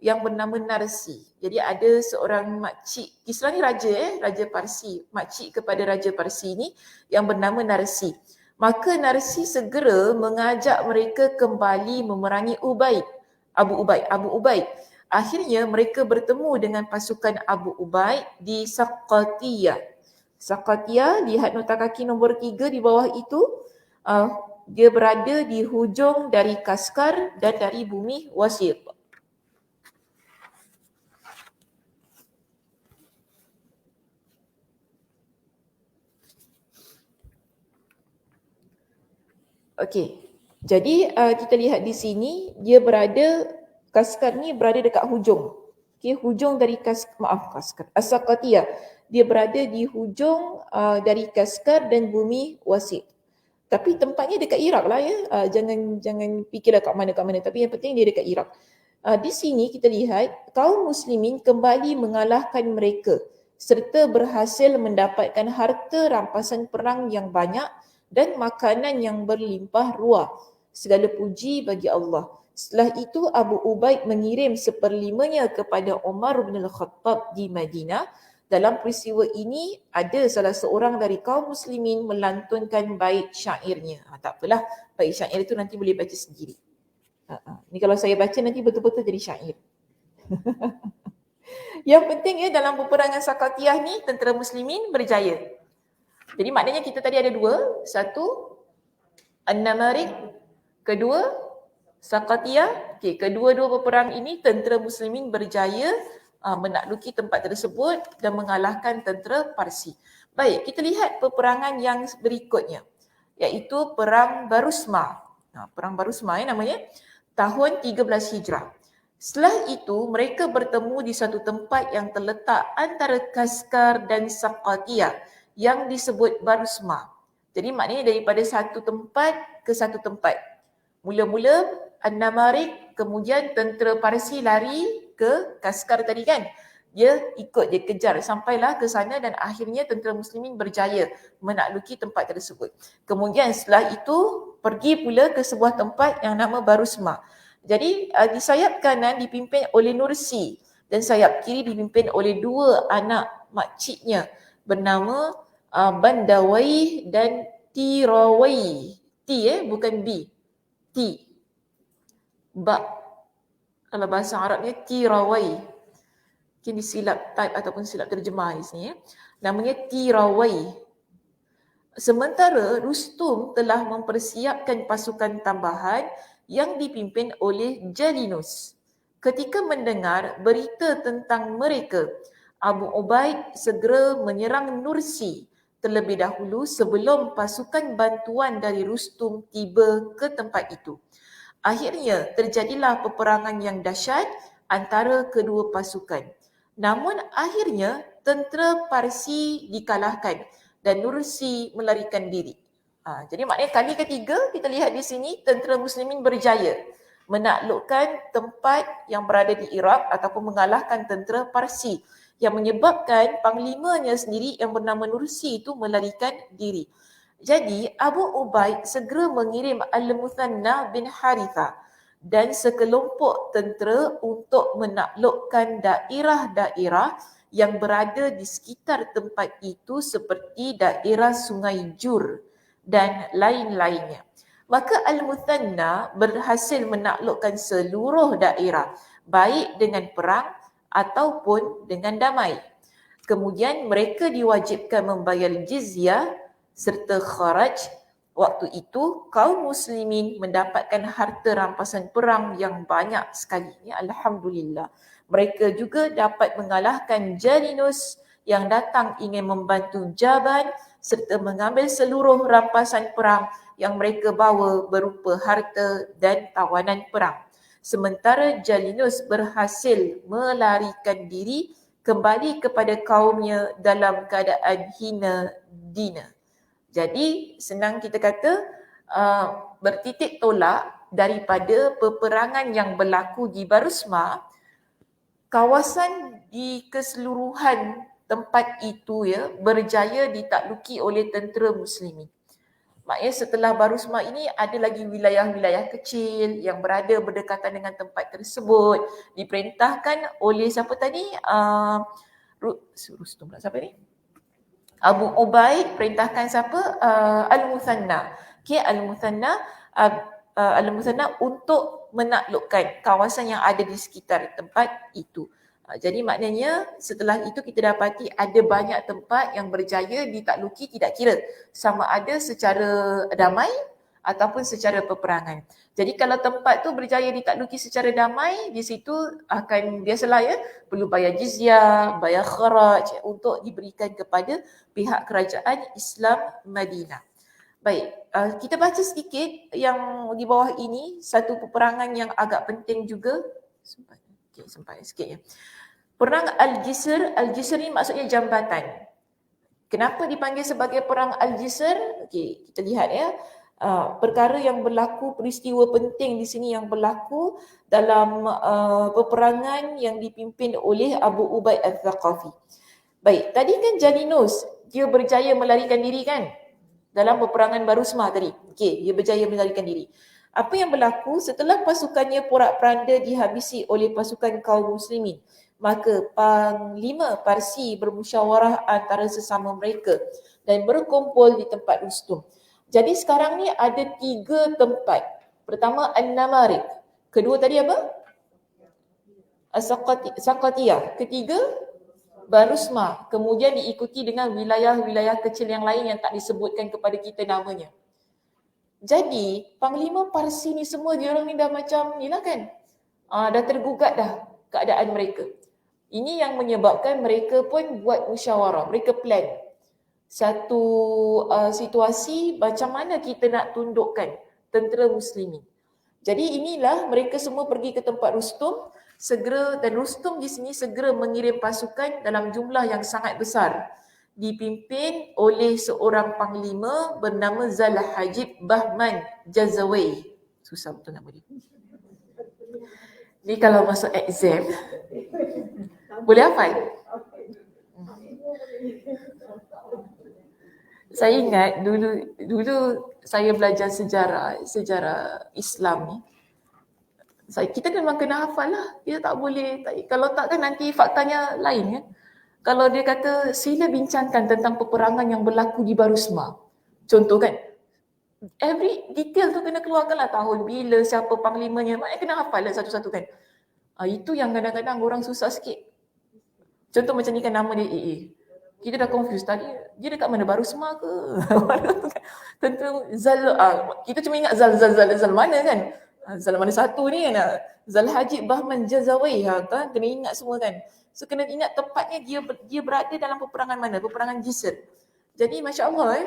yang bernama Narsi. Jadi ada seorang makcik, Kisra ni raja Raja Parsi. Makcik kepada Raja Parsi ni yang bernama Narsi. Maka Narsi segera mengajak mereka kembali memerangi Abu Ubaid. Akhirnya mereka bertemu dengan pasukan Abu Ubaid di Saqatiyah. Saqatiyah, lihat nota kaki nombor 3 di bawah itu. Dia berada di hujung dari Kaskar dan dari bumi Wasit. Okey. Jadi kita lihat di sini dia berada, Kaskar ni berada dekat hujung. Okey, hujung dari Kaskar. As-Saqatiyah. Dia berada di hujung dari Kaskar dan bumi Wasit. Tapi tempatnya dekat Iraq lah ya. Jangan fikirlah kat mana. Tapi yang penting dia dekat Iraq. Di sini kita lihat kaum muslimin kembali mengalahkan mereka serta berhasil mendapatkan harta rampasan perang yang banyak dan makanan yang berlimpah ruah. Segala puji bagi Allah. Setelah itu Abu Ubaid mengirim 1/5-nya kepada Umar bin Al-Khattab di Madinah. Dalam peristiwa ini ada salah seorang dari kaum muslimin melantunkan bait syairnya. Tak apalah, bait syair itu nanti boleh baca sendiri. Ni kalau saya baca nanti betul-betul jadi syair. Yang penting ya dalam peperangan Saqatiyah ni tentera muslimin berjaya. Jadi maknanya kita tadi ada dua. Satu, An-Namarik. Kedua, Saqatiyah. Okey, kedua-dua peperang ini tentera muslimin berjaya menakluki tempat tersebut dan mengalahkan tentera Parsi. Baik, kita lihat peperangan yang berikutnya, iaitu Perang Barusma. Perang Barusma namanya, tahun 13 Hijrah. Setelah itu, mereka bertemu di satu tempat yang terletak antara Kaskar dan Saqatiyah yang disebut Barusma. Jadi maknanya daripada satu tempat ke satu tempat. Mula-mula An-Namarik, kemudian tentera Parsi lari ke Kaskar tadi kan. Dia kejar sampailah ke sana dan akhirnya tentera muslimin berjaya menakluki tempat tersebut. Kemudian setelah itu pergi pula ke sebuah tempat yang nama Barusma. Jadi di sayap kanan dipimpin oleh Nursi dan sayap kiri dipimpin oleh dua anak makciknya bernama Bandawai dan Tirawai. Bukan B. T. Ba. Kalau bahasa Arabnya Tirawai. Mungkin disilap type ataupun silap terjemah di sini. Namanya Tirawai. Sementara Rustum telah mempersiapkan pasukan tambahan yang dipimpin oleh Jalinus. Ketika mendengar berita tentang mereka, Abu Ubaid segera menyerang Nursi terlebih dahulu sebelum pasukan bantuan dari Rustum tiba ke tempat itu. Akhirnya terjadilah peperangan yang dahsyat antara kedua pasukan. Namun akhirnya tentera Parsi dikalahkan dan Nursi melarikan diri. Jadi maknanya kali ketiga kita lihat di sini tentera muslimin berjaya menaklukkan tempat yang berada di Iraq ataupun mengalahkan tentera Parsi yang menyebabkan panglimanya sendiri yang bernama Nursi itu melarikan diri. Jadi Abu Ubaid segera mengirim Al-Muthanna bin Haritha dan sekelompok tentera untuk menaklukkan daerah-daerah yang berada di sekitar tempat itu seperti daerah Sungai Jur dan lain-lainnya. Maka Al-Muthanna berhasil menaklukkan seluruh daerah baik dengan perang ataupun dengan damai. Kemudian mereka diwajibkan membayar jizyah serta kharaj. Waktu itu kaum muslimin mendapatkan harta rampasan perang yang banyak sekali. Ya, Alhamdulillah. Mereka juga dapat mengalahkan Jalinus yang datang ingin membantu Jaban serta mengambil seluruh rampasan perang yang mereka bawa berupa harta dan tawanan perang. Sementara Jalinus berhasil melarikan diri kembali kepada kaumnya dalam keadaan hina dina. Jadi senang kita kata bertitik tolak daripada peperangan yang berlaku di Barusma, kawasan di keseluruhan tempat itu berjaya ditakluki oleh tentera muslimin. Maknanya setelah Barusma ini ada lagi wilayah-wilayah kecil yang berada berdekatan dengan tempat tersebut diperintahkan oleh siapa tadi? Rustum pula siapa ni? Abu Ubaid perintahkan siapa? Al-Muthanna. Al-Muthanna untuk menaklukkan kawasan yang ada di sekitar tempat itu. Jadi maknanya setelah itu kita dapati ada banyak tempat yang berjaya ditakluki, tidak kira sama ada secara damai ataupun secara peperangan. Jadi kalau tempat tu berjaya ditakluki secara damai, di situ akan biasalah perlu bayar jizyah, bayar kharaj untuk diberikan kepada pihak kerajaan Islam Madinah. Baik, kita baca sedikit yang di bawah ini, satu peperangan yang agak penting juga. Sempat sikit ya. Perang Al-Jisr, Al-Jisr ni maksudnya jambatan. Kenapa dipanggil sebagai perang Al-Jisr? Okey, kita lihat ya. Perkara yang berlaku, peristiwa penting di sini yang berlaku dalam peperangan yang dipimpin oleh Abu Ubaid Al-Thaqafi. Baik, tadi kan Jalinus, dia berjaya melarikan diri kan? Dalam peperangan Barusma tadi. Okey, dia berjaya melarikan diri. Apa yang berlaku setelah pasukannya porak-peranda dihabisi oleh pasukan kaum muslimin? Maka Panglima Parsi bermusyawarah antara sesama mereka dan berkumpul di tempat Rustum. Jadi sekarang ni ada 3 tempat. Pertama An-Namarik. Kedua tadi apa? As-Saqatiyah. Ketiga Barusma. Kemudian diikuti dengan wilayah-wilayah kecil yang lain yang tak disebutkan kepada kita namanya. Jadi Panglima Parsi ni semua diorang ni dah macam ni lah kan. Dah tergugat dah keadaan mereka. Ini yang menyebabkan mereka pun buat musyawarah. Mereka plan satu situasi macam mana kita nak tundukkan tentera muslimin. Jadi inilah mereka semua pergi ke tempat Rustum segera, dan Rustum di sini segera mengirim pasukan dalam jumlah yang sangat besar dipimpin oleh seorang panglima bernama Zal Hajib Bahman Jazawai. Susah betul nama dia. Ni kalau masuk exam boleh hafal. Saya ingat dulu saya belajar sejarah Islam ni. Kita memang kena hafal lah. Kita tak boleh, kalau tak kan nanti faktanya lain kan. Kalau dia kata sila bincangkan tentang peperangan yang berlaku di Barusma. Contoh kan, every detail tu kena keluarkan lah, tahun bila, siapa panglimanya, maknanya kena hafal lah satu-satu kan. Itu yang kadang-kadang orang susah sikit. Contoh macam ni kan, nama dia AA. Kita dah confused tadi, dia dekat mana, Barusma ke? Tentu Zal, kita cuma ingat Zal mana kan? Zal mana satu ni kan? Zal Hajib Bahman Jazawai kan? Kena ingat semua kan? So kena ingat tepatnya dia berada dalam peperangan mana? Peperangan Jisr. Jadi Masya Allah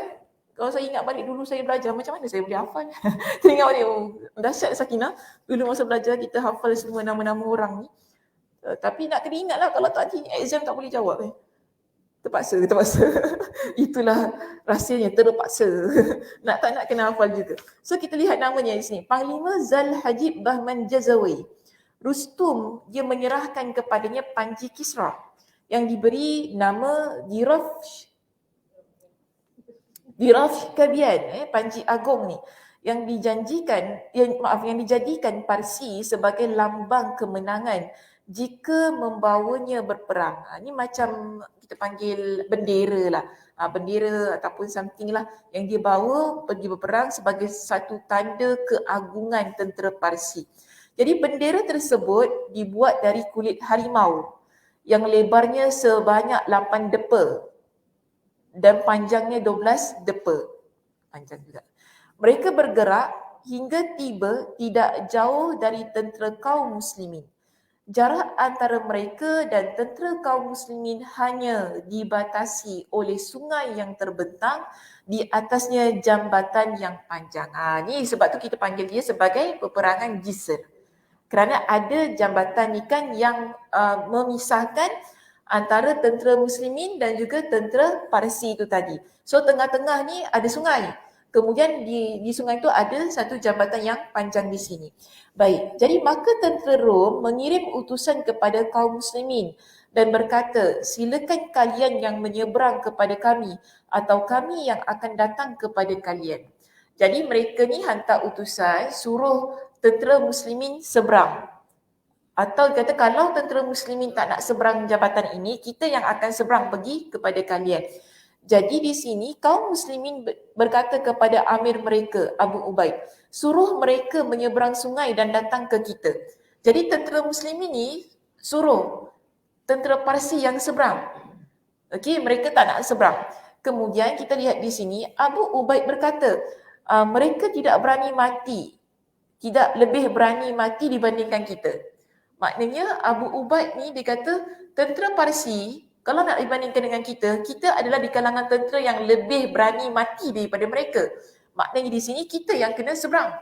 kalau saya ingat balik dulu saya belajar, macam mana saya boleh hafal? Saya ingat balik, dahsyat Sakinah. Dulu masa belajar kita hafal semua nama-nama orang ni. Tapi nak kena ingat lah, kalau tak exam tak boleh jawab Terpaksa. Itulah rahsianya, terpaksa. Nak tak nak kena hafal juga. So kita lihat namanya di sini. Panglima Zal Hajib Bahman Jazawai. Rustum dia menyerahkan kepadanya Panji Kisra yang diberi nama Dirafsh Kabian, Panji Agong ni, yang dijadikan Parsi sebagai lambang kemenangan jika membawanya berperang. Ini macam kita panggil bendera lah. Bendera ataupun something lah yang dia bawa pergi berperang sebagai satu tanda keagungan tentera Parsi. Jadi bendera tersebut dibuat dari kulit harimau yang lebarnya sebanyak 8 depa dan panjangnya 12 depa. Panjang juga. Mereka bergerak hingga tiba tidak jauh dari tentera kaum muslimin. Jarak antara mereka dan tentera kaum muslimin hanya dibatasi oleh sungai yang terbentang, di atasnya jambatan yang panjang. Ni sebab tu kita panggil dia sebagai peperangan Jisr. Kerana ada jambatan ni kan yang memisahkan antara tentera muslimin dan juga tentera Parsi itu tadi. So tengah-tengah ni ada sungai. Kemudian di sungai itu ada satu jambatan yang panjang di sini. Baik, jadi maka tentera Rom mengirim utusan kepada kaum muslimin dan berkata, silakan kalian yang menyeberang kepada kami atau kami yang akan datang kepada kalian. Jadi mereka ni hantar utusan suruh tentera muslimin seberang. Atau kata kalau tentera muslimin tak nak seberang jambatan ini, kita yang akan seberang pergi kepada kalian. Jadi di sini kaum muslimin berkata kepada amir mereka Abu Ubaid, suruh mereka menyeberang sungai dan datang ke kita. Jadi tentera muslimin ni suruh tentera Parsi yang seberang. Okey, mereka tak nak seberang. Kemudian kita lihat di sini Abu Ubaid berkata, mereka tidak berani mati. Tidak lebih berani mati dibandingkan kita. Maknanya Abu Ubaid ni dia kata tentera Parsi kalau nak dibandingkan dengan kita adalah di kalangan tentera yang lebih berani mati daripada mereka. Maknanya di sini kita yang kena seberang,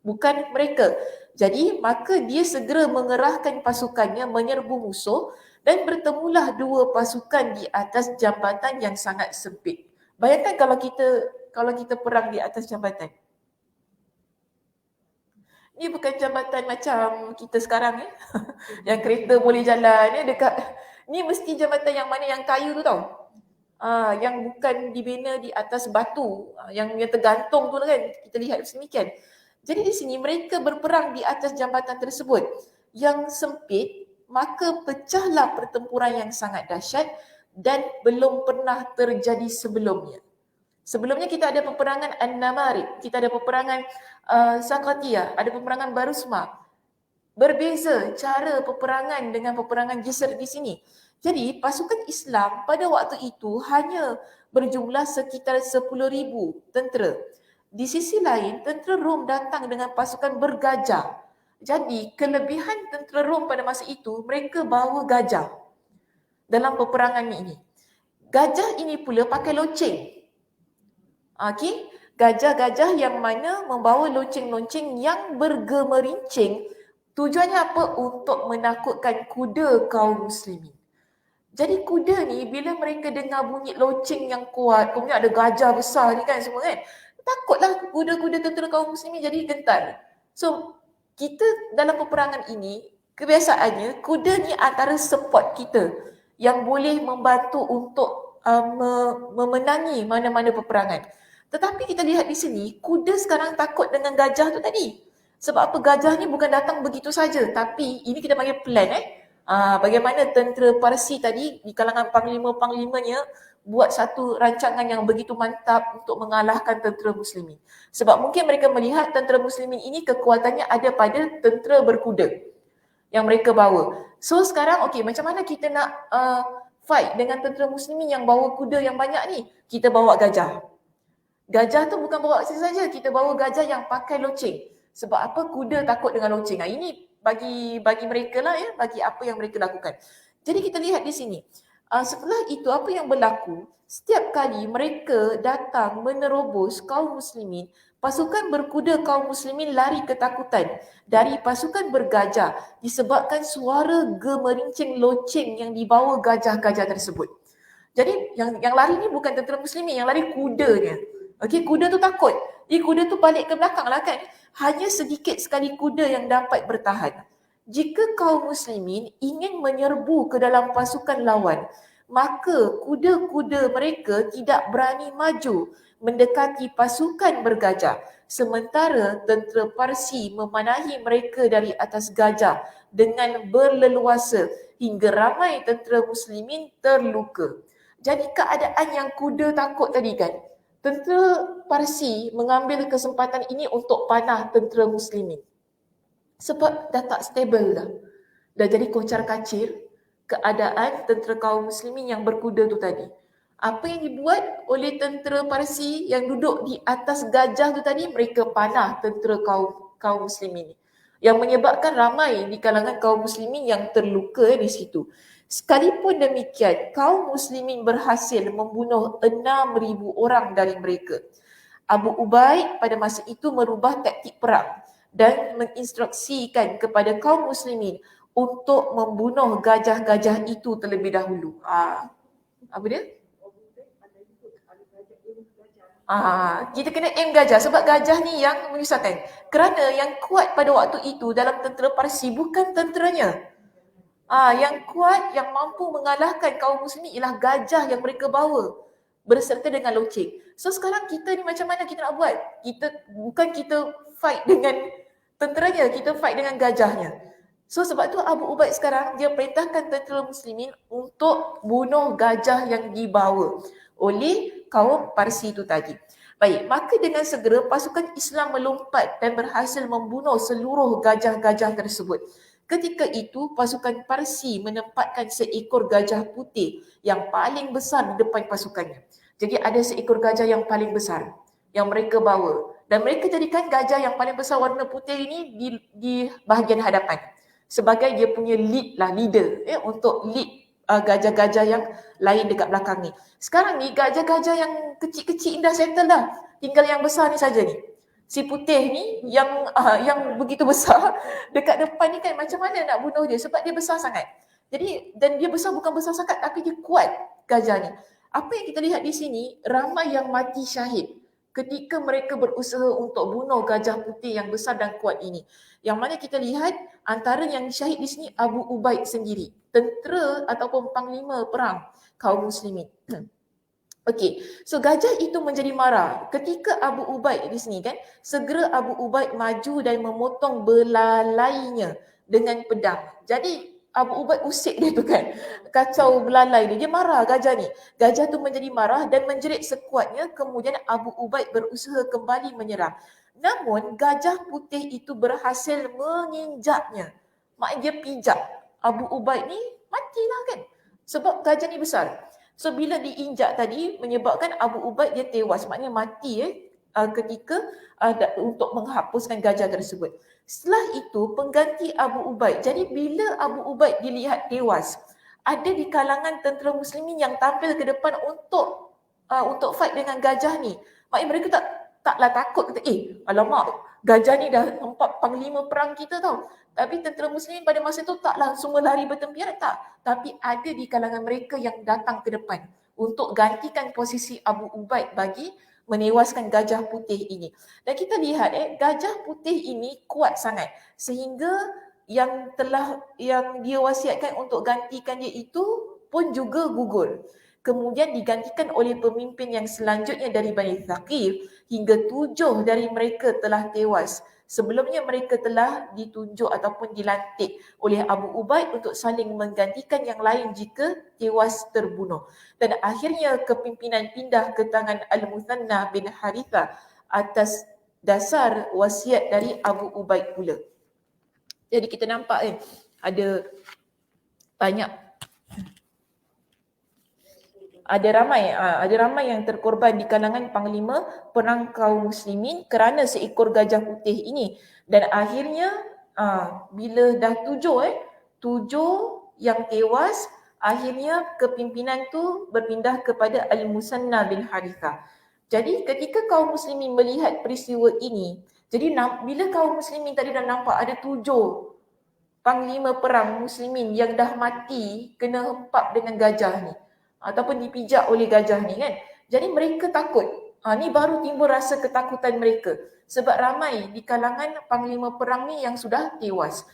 bukan mereka. Jadi maka dia segera mengerahkan pasukannya menyerbu musuh dan bertemulah dua pasukan di atas jambatan yang sangat sempit. Bayangkan kalau kita perang di atas jambatan. Ni bukan jambatan macam kita sekarang yang kereta boleh jalan ni mesti jambatan yang mana yang kayu tu tau. Yang bukan dibina di atas batu, yang tergantung tu kan, kita lihat sedemikian. Jadi di sini mereka berperang di atas jambatan tersebut yang sempit, maka pecahlah pertempuran yang sangat dahsyat dan belum pernah terjadi sebelumnya. Sebelumnya kita ada peperangan An-Namarik, kita ada peperangan Saqatiyah, ada peperangan Barusma. Berbeza cara peperangan dengan peperangan Jisr di sini. Jadi pasukan Islam pada waktu itu hanya berjumlah sekitar 10,000 tentera. Di sisi lain, tentera Rom datang dengan pasukan bergajah. Jadi kelebihan tentera Rom pada masa itu, mereka bawa gajah dalam peperangan ini. Gajah ini pula pakai loceng. Okey, gajah-gajah yang mana membawa lonceng-lonceng yang bergemerincing. Tujuannya apa? Untuk menakutkan kuda kaum muslimin. Jadi kuda ni bila mereka dengar bunyi loceng yang kuat, kemudian ada gajah besar ni kan semua kan, takutlah kuda-kuda tentera kaum muslimin jadi gentar. So, kita dalam peperangan ini, kebiasaannya kuda ni antara support kita yang boleh membantu untuk memenangi mana-mana peperangan. Tetapi kita lihat di sini, kuda sekarang takut dengan gajah tu tadi. Sebab apa? Gajah ni bukan datang begitu saja, tapi ini kita panggil plan bagaimana tentera Parsi tadi di kalangan panglima-panglimanya buat satu rancangan yang begitu mantap untuk mengalahkan tentera muslimin. Sebab mungkin mereka melihat tentera muslimin ini kekuatannya ada pada tentera berkuda yang mereka bawa. So sekarang okey, macam mana kita nak fight dengan tentera muslimin yang bawa kuda yang banyak ni? Kita bawa gajah. Gajah tu bukan bawa saja, kita bawa gajah yang pakai loceng. Sebab apa? Kuda takut dengan loceng. Ini bagi mereka lah bagi apa yang mereka lakukan. Jadi kita lihat di sini. Setelah itu apa yang berlaku? Setiap kali mereka datang menerobos kaum muslimin, pasukan berkuda kaum muslimin lari ketakutan dari pasukan bergajah disebabkan suara gemerincing loceng yang dibawa gajah-gajah tersebut. Jadi yang lari ni bukan tentera muslimin, yang lari kudanya. Okey, kuda tu takut. Kuda tu balik ke belakang lah kan. Hanya sedikit sekali kuda yang dapat bertahan. Jika kaum muslimin ingin menyerbu ke dalam pasukan lawan, maka kuda-kuda mereka tidak berani maju mendekati pasukan bergajah. Sementara tentera Parsi memanahi mereka dari atas gajah dengan berleluasa hingga ramai tentera muslimin terluka. Jadi keadaan yang kuda takut tadi kan, tentera Parsi mengambil kesempatan ini untuk panah tentera muslimin. Sebab dah tak stable dah. Dah jadi kocar-kacir keadaan tentera kaum muslimin yang berkuda tu tadi. Apa yang dibuat oleh tentera Parsi yang duduk di atas gajah tu tadi, mereka panah tentera kaum muslimin ni. Yang menyebabkan ramai di kalangan kaum muslimin yang terluka di situ. Sekalipun demikian, kaum muslimin berhasil membunuh 6,000 orang dari mereka. Abu Ubaid pada masa itu merubah taktik perang dan menginstruksikan kepada kaum muslimin untuk membunuh gajah-gajah itu terlebih dahulu. Apa dia? Kita kena aim gajah sebab gajah ni yang menyusahkan. Kerana yang kuat pada waktu itu dalam tentera Parsi bukan tenteranya. Yang kuat, yang mampu mengalahkan kaum muslimin ialah gajah yang mereka bawa berserta dengan loceng. So sekarang kita ni macam mana kita nak buat? Kita fight dengan tenteranya, kita fight dengan gajahnya. So sebab tu Abu Ubaid sekarang dia perintahkan tentera muslimin untuk bunuh gajah yang dibawa oleh kaum Parsi itu tadi. Baik, maka dengan segera pasukan Islam melompat dan berhasil membunuh seluruh gajah-gajah tersebut. Ketika itu, pasukan Parsi menempatkan seekor gajah putih yang paling besar di depan pasukannya. Jadi ada seekor gajah yang paling besar yang mereka bawa. Dan mereka jadikan gajah yang paling besar warna putih ini di bahagian hadapan. Sebagai dia punya leader untuk lead gajah-gajah yang lain dekat belakang ni. Sekarang ni gajah-gajah yang kecil-kecil dah settle dah. tinggal yang besar ni saja ni. Si putih ni yang begitu besar dekat depan ni kan, macam mana nak bunuh dia sebab dia besar sangat. Jadi dan dia besar bukan besar sangat tapi dia kuat gajah ni. Apa yang kita lihat di sini, ramai yang mati syahid ketika mereka berusaha untuk bunuh gajah putih yang besar dan kuat ini. Yang mana kita lihat antara yang syahid di sini Abu Ubaid sendiri, tentera ataupun panglima perang kaum muslimin. Okey, so gajah itu menjadi marah ketika Abu Ubaid di sini kan, segera Abu Ubaid maju dan memotong belalainya dengan pedang. Jadi Abu Ubaid usik dia tu kan, kacau belalai dia marah gajah ni. Gajah tu menjadi marah dan menjerit sekuatnya, kemudian Abu Ubaid berusaha kembali menyerang. Namun gajah putih itu berhasil menginjaknya. Maknanya dia pijak. Abu Ubaid ni matilah kan, sebab gajah ni besar. So bila diinjak tadi menyebabkan Abu Ubaid dia tewas, maknanya mati ketika untuk menghapuskan gajah tersebut. Setelah itu pengganti Abu Ubaid. Jadi bila Abu Ubaid dilihat tewas, ada di kalangan tentera muslimin yang tampil ke depan untuk fight dengan gajah ni. Maknanya mereka taklah takut kata, alamak, gajah ni dah nampak panglima perang kita tau. Tapi tentera muslimin pada masa itu taklah semua lari bertempiaran, tak. Tapi ada di kalangan mereka yang datang ke depan untuk gantikan posisi Abu Ubaid bagi menewaskan gajah putih ini. Dan kita lihat gajah putih ini kuat sangat sehingga yang dia wasiatkan untuk gantikan dia itu pun juga gugur. Kemudian digantikan oleh pemimpin yang selanjutnya dari Bani Thaqif, hingga 7 dari mereka telah tewas. Sebelumnya mereka telah ditunjuk ataupun dilantik oleh Abu Ubaid untuk saling menggantikan yang lain jika tewas terbunuh. Dan akhirnya kepimpinan pindah ke tangan Al-Muthanna bin Harithah atas dasar wasiat dari Abu Ubaid pula. Jadi kita nampak ada ramai yang terkorban di kalangan panglima perang kaum muslimin kerana seekor gajah putih ini. Dan akhirnya bila dah 7 yang tewas, akhirnya kepimpinan tu berpindah kepada Al-Musanna bin Harithah. Jadi ketika kaum muslimin melihat peristiwa ini, jadi bila kaum muslimin tadi dah nampak ada 7 panglima perang muslimin yang dah mati kena hempap dengan gajah ni ataupun dipijak oleh gajah ni kan. Jadi mereka takut. Ni baru timbul rasa ketakutan mereka sebab ramai di kalangan panglima perang ni yang sudah tewas.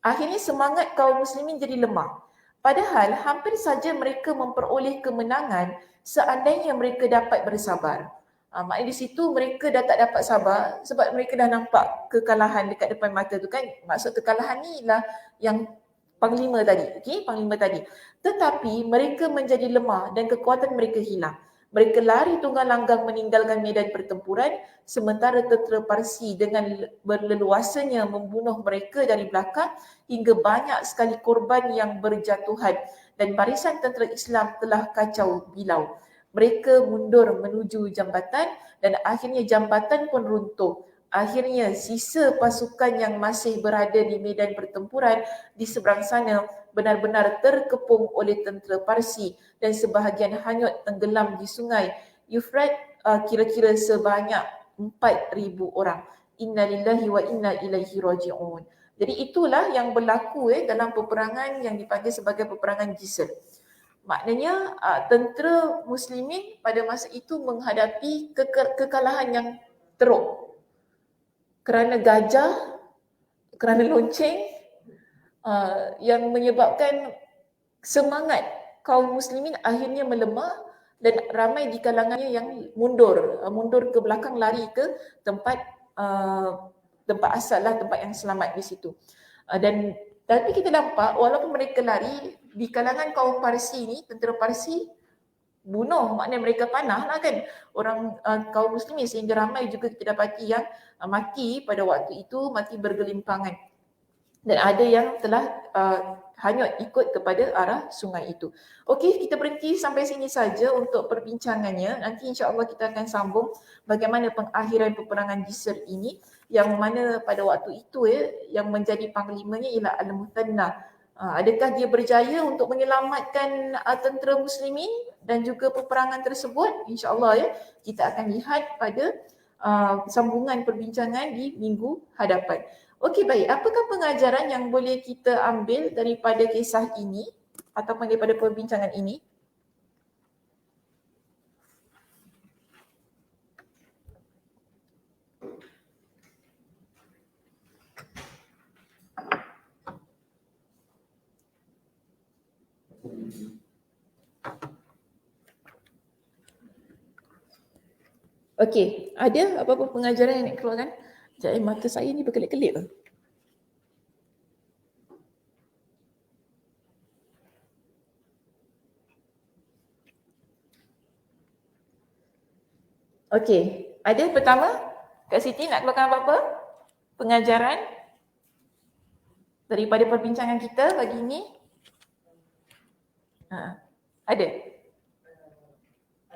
Akhirnya semangat kaum muslimin jadi lemah. Padahal hampir saja mereka memperoleh kemenangan seandainya mereka dapat bersabar. Maknanya di situ mereka dah tak dapat sabar sebab mereka dah nampak kekalahan dekat depan mata tu kan. Maksud kekalahan ni lah yang panglima tadi. Tetapi mereka menjadi lemah dan kekuatan mereka hilang. Mereka lari tunggang langgang meninggalkan medan pertempuran, sementara tentera Parsi dengan berleluasanya membunuh mereka dari belakang hingga banyak sekali korban yang berjatuhan dan barisan tentera Islam telah kacau bilau. Mereka mundur menuju jambatan dan akhirnya jambatan pun runtuh. Akhirnya sisa pasukan yang masih berada di medan pertempuran di seberang sana benar-benar terkepung oleh tentera Parsi dan sebahagian hanyut tenggelam di sungai Euphrates, kira-kira sebanyak 4,000 orang. Innalillahi wa inna ilaihi raji'un. Jadi itulah yang berlaku dalam peperangan yang dipanggil sebagai peperangan Jisr. Maknanya tentera muslimin pada masa itu menghadapi kekalahan yang teruk kerana gajah, kerana lonceng, yang menyebabkan semangat kaum muslimin akhirnya melemah dan ramai di kalangannya yang mundur ke belakang, lari ke tempat asal lah, tempat yang selamat di situ. Tapi kita nampak walaupun mereka lari, di kalangan kaum Parsi ni, tentera Parsi bunuh, maknanya mereka panah lah kan orang kaum muslimin, sehingga ramai juga kita dapati yang mati pada waktu itu, mati bergelimpangan. Dan ada yang telah hanyut ikut kepada arah sungai itu. Okey, kita berhenti sampai sini saja untuk perbincangannya. Nanti insya-Allah kita akan sambung bagaimana pengakhiran peperangan Jisr ini, yang mana pada waktu itu yang menjadi panglimanya ialah Al-Muthanna. Adakah dia berjaya untuk menyelamatkan tentera muslimin dan juga peperangan tersebut, insya-Allah ya, kita akan lihat pada sambungan perbincangan di minggu hadapan. Okey, baik. Apakah pengajaran yang boleh kita ambil daripada kisah ini ataupun daripada perbincangan ini? Okey, ada apa-apa pengajaran yang nak keluarkan? Sekejap, mata saya ni berkelip-kelip ke? Okey, ada pertama, Kak Siti nak keluarkan apa-apa? Pengajaran daripada perbincangan kita pagi ni? Ada?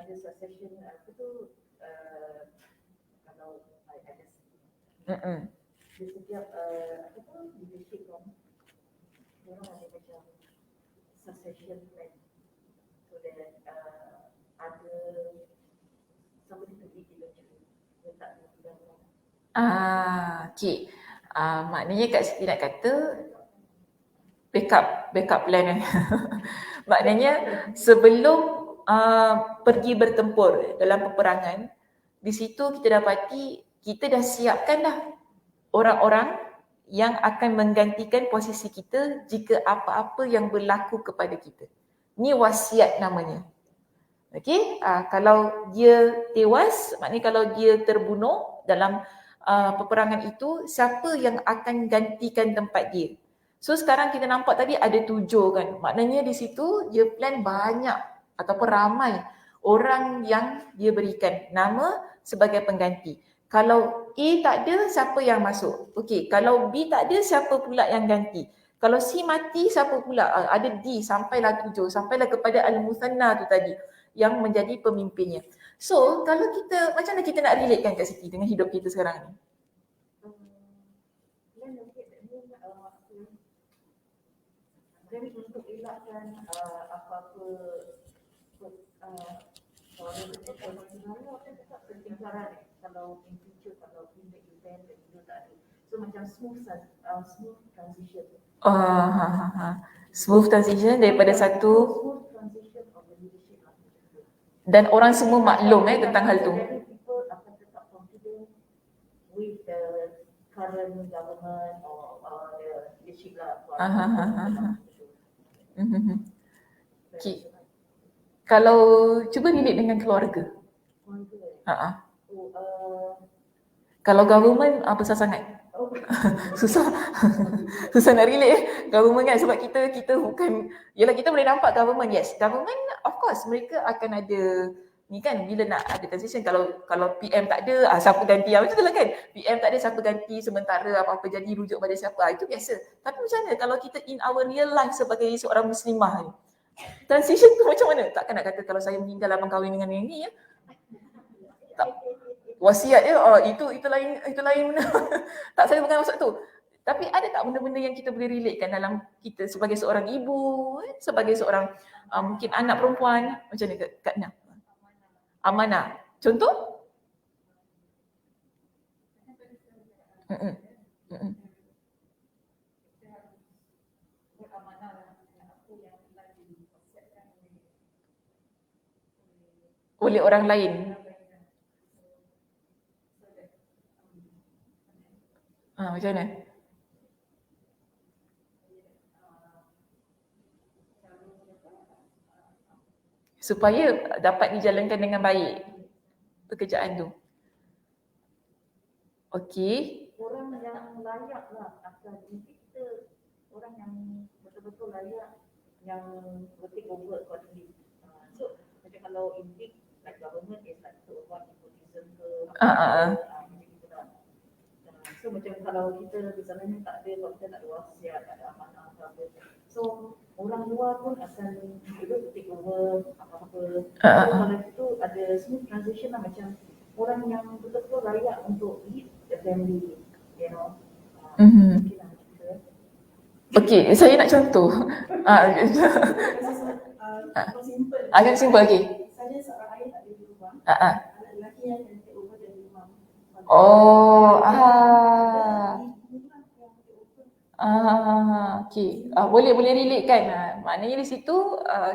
Ada succession apa tu, kalau ada di setiap apa tu leadership kan, orang ada macam succession plan, so that ada somebody to lead eventually, letak di dalam. Okey. Maknanya Kak Siti nak kata backup plan kan. Maknanya sebelum pergi bertempur dalam peperangan, di situ kita dapati kita dah siapkan dah orang-orang yang akan menggantikan posisi kita jika apa-apa yang berlaku kepada kita. Ni wasiat namanya. Okey, kalau dia tewas, maknanya kalau dia terbunuh dalam peperangan itu, siapa yang akan gantikan tempat dia? So sekarang kita nampak tadi ada 7 kan. Maknanya di situ dia plan banyak ataupun ramai orang yang dia berikan nama sebagai pengganti. Kalau A tak ada, siapa yang masuk? Okey, kalau B tak ada, siapa pula yang ganti? Kalau C mati, siapa pula? Ada D, sampailah 7, sampailah kepada Al-Musanna tu tadi yang menjadi pemimpinnya. So, kalau kita, macam mana kita nak relatekan Kak Siti dengan hidup kita sekarang ni? Jadi untuk elakkan apa-apa pertengkaran kalau in future, kalau in the event that kita tak ada, so macam smooth transition. Smooth transition daripada satu, Smooth transition of the leadership lah. dan orang semua maklum tentang hal tu. Jadi people akan tetap confident with the current government or the leadership lah. Okay. Kalau cuba relate dengan keluarga. Kalau government besar sangat. susah nak relate government kan, sebab kita bukan, yelah kita boleh nampak government, yes, government of course mereka akan ada ni kan, bila nak ada transition, kalau PM tak ada, siapa ganti, macam tu lah kan, PM tak ada, siapa ganti sementara, apa-apa jadi rujuk pada siapa, itu biasa. Tapi macam mana kalau kita in our real life sebagai seorang muslimah ni, transition tu macam mana? Takkan nak kata kalau saya meninggal abang kahwin dengan yang ni ya, tak, wasiat dia, itu lain benda. Tak, saya bukan maksud tu. Tapi ada tak benda-benda yang kita boleh relatekan dalam kita sebagai seorang ibu, sebagai seorang mungkin anak perempuan, macam ni Kak Nah? Amanah. Contoh? Oleh orang lain. Macam mana? Supaya dapat dijalankan dengan baik pekerjaan tu. Okey. Orang yang layak lah akan, mungkin kita orang yang betul-betul layak yang take over accordingly. So macam kalau in big like government is like to avoid nepotism ke macam gitu lah. So macam kalau kita misalnya tak ada, kalau kita tak ada wasiat, tak ada amanah apa, so orang luar pun akan able to take over apa-apa. So kalau itu ada smooth transition lah, macam orang yang betul-betul layak untuk lead the family, you know. Mungkin lah macam tu. Okey, saya nak contoh. simple. Agak simple, okey. Misalnya seorang ayah tak ada di rumah, Ah, ah. anak lelaki yang akan take over dari imam. Oh, okey. Boleh relate kan. Maknanya di situ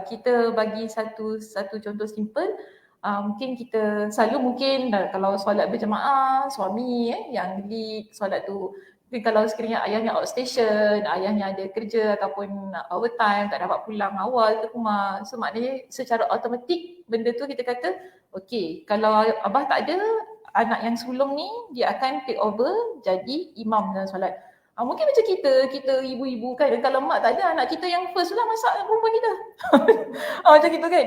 kita bagi satu contoh simple. Mungkin kita selalu kalau solat berjemaah, suami yang lead solat tu. Tapi kalau sekiranya ayahnya outstation, ayahnya ada kerja ataupun overtime, tak dapat pulang awal ke rumah. So maknanya secara automatik benda tu kita kata, okey, kalau abah tak ada, anak yang sulung ni dia akan take over jadi imam dalam solat. Mungkin macam kita ibu-ibu kan, kalau mak tak ada, anak kita yang first lah masak perempuan kita. Macam gitu kan.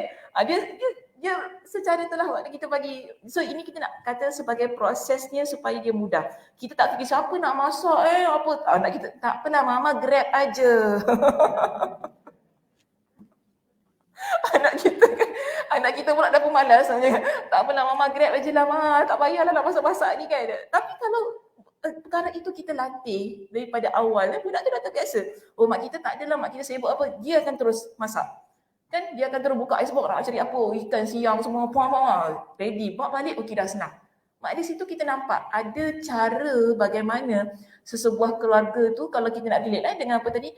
Dia secara itulah waktu kita bagi, so ini kita nak kata sebagai prosesnya supaya dia mudah. Kita tak fikir siapa nak masak apa, anak kita tak pernah, mama grab aja. anak kita pula dah pemalas sebenarnya. Tak apalah, mama grab aje lah, mak, tak payahlah nak masak-masak ni kan. Tapi kalau perkara itu kita latih daripada awal, budak tu dah terbiasa. Oh, mak kita tak adalah, mak kita sibuk apa, dia akan terus masak. Kan dia akan terus buka icebox nak cari apa, ikan siang semua, ready, bawa balik, okey dah senang. Mak di situ kita nampak ada cara bagaimana sesebuah keluarga tu, kalau kita nak relate dengan apa tadi,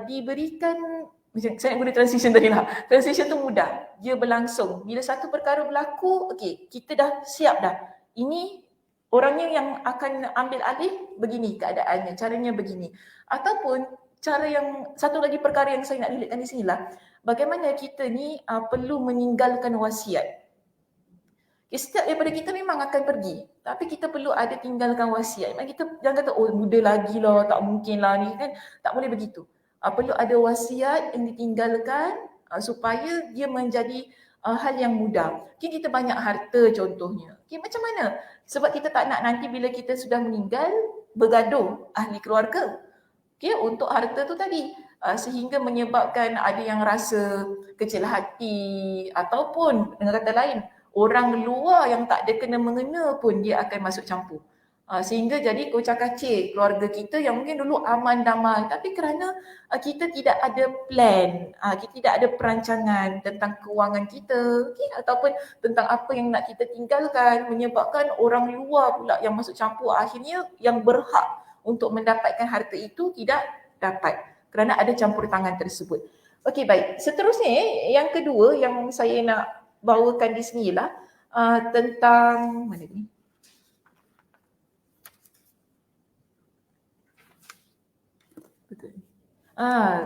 diberikan, saya nak guna transition tadi lah. Transition tu mudah, dia berlangsung. Bila satu perkara berlaku, okey, kita dah siap dah. Ini orangnya yang akan ambil alih begini keadaannya, caranya begini. Ataupun cara yang, satu lagi perkara yang saya nak relatekan di sini lah, bagaimana kita ni perlu meninggalkan wasiat. Setiap daripada kita memang akan pergi, tapi kita perlu ada tinggalkan wasiat. Memang kita jangan kata, oh muda lagi lah, tak mungkin lah ni kan. Tak boleh begitu. Perlu ada wasiat yang ditinggalkan supaya dia menjadi hal yang mudah. Okay, kita banyak harta contohnya. Okay, macam mana? Sebab kita tak nak nanti bila kita sudah meninggal, bergaduh ahli keluarga. Okay, untuk harta tu tadi. Sehingga menyebabkan ada yang rasa kecil hati, ataupun dengan kata lain, orang luar yang tak ada kena-mengena pun dia akan masuk campur. Sehingga jadi kocak-kacir keluarga kita yang mungkin dulu aman damai, tapi kerana kita tidak ada plan, kita tidak ada perancangan tentang kewangan kita, okay, ataupun tentang apa yang nak kita tinggalkan, menyebabkan orang luar pula yang masuk campur, akhirnya yang berhak untuk mendapatkan harta itu tidak dapat kerana ada campur tangan tersebut. Okey, baik. Seterusnya yang kedua yang saya nak bawakan di sini ialah tentang mana ni?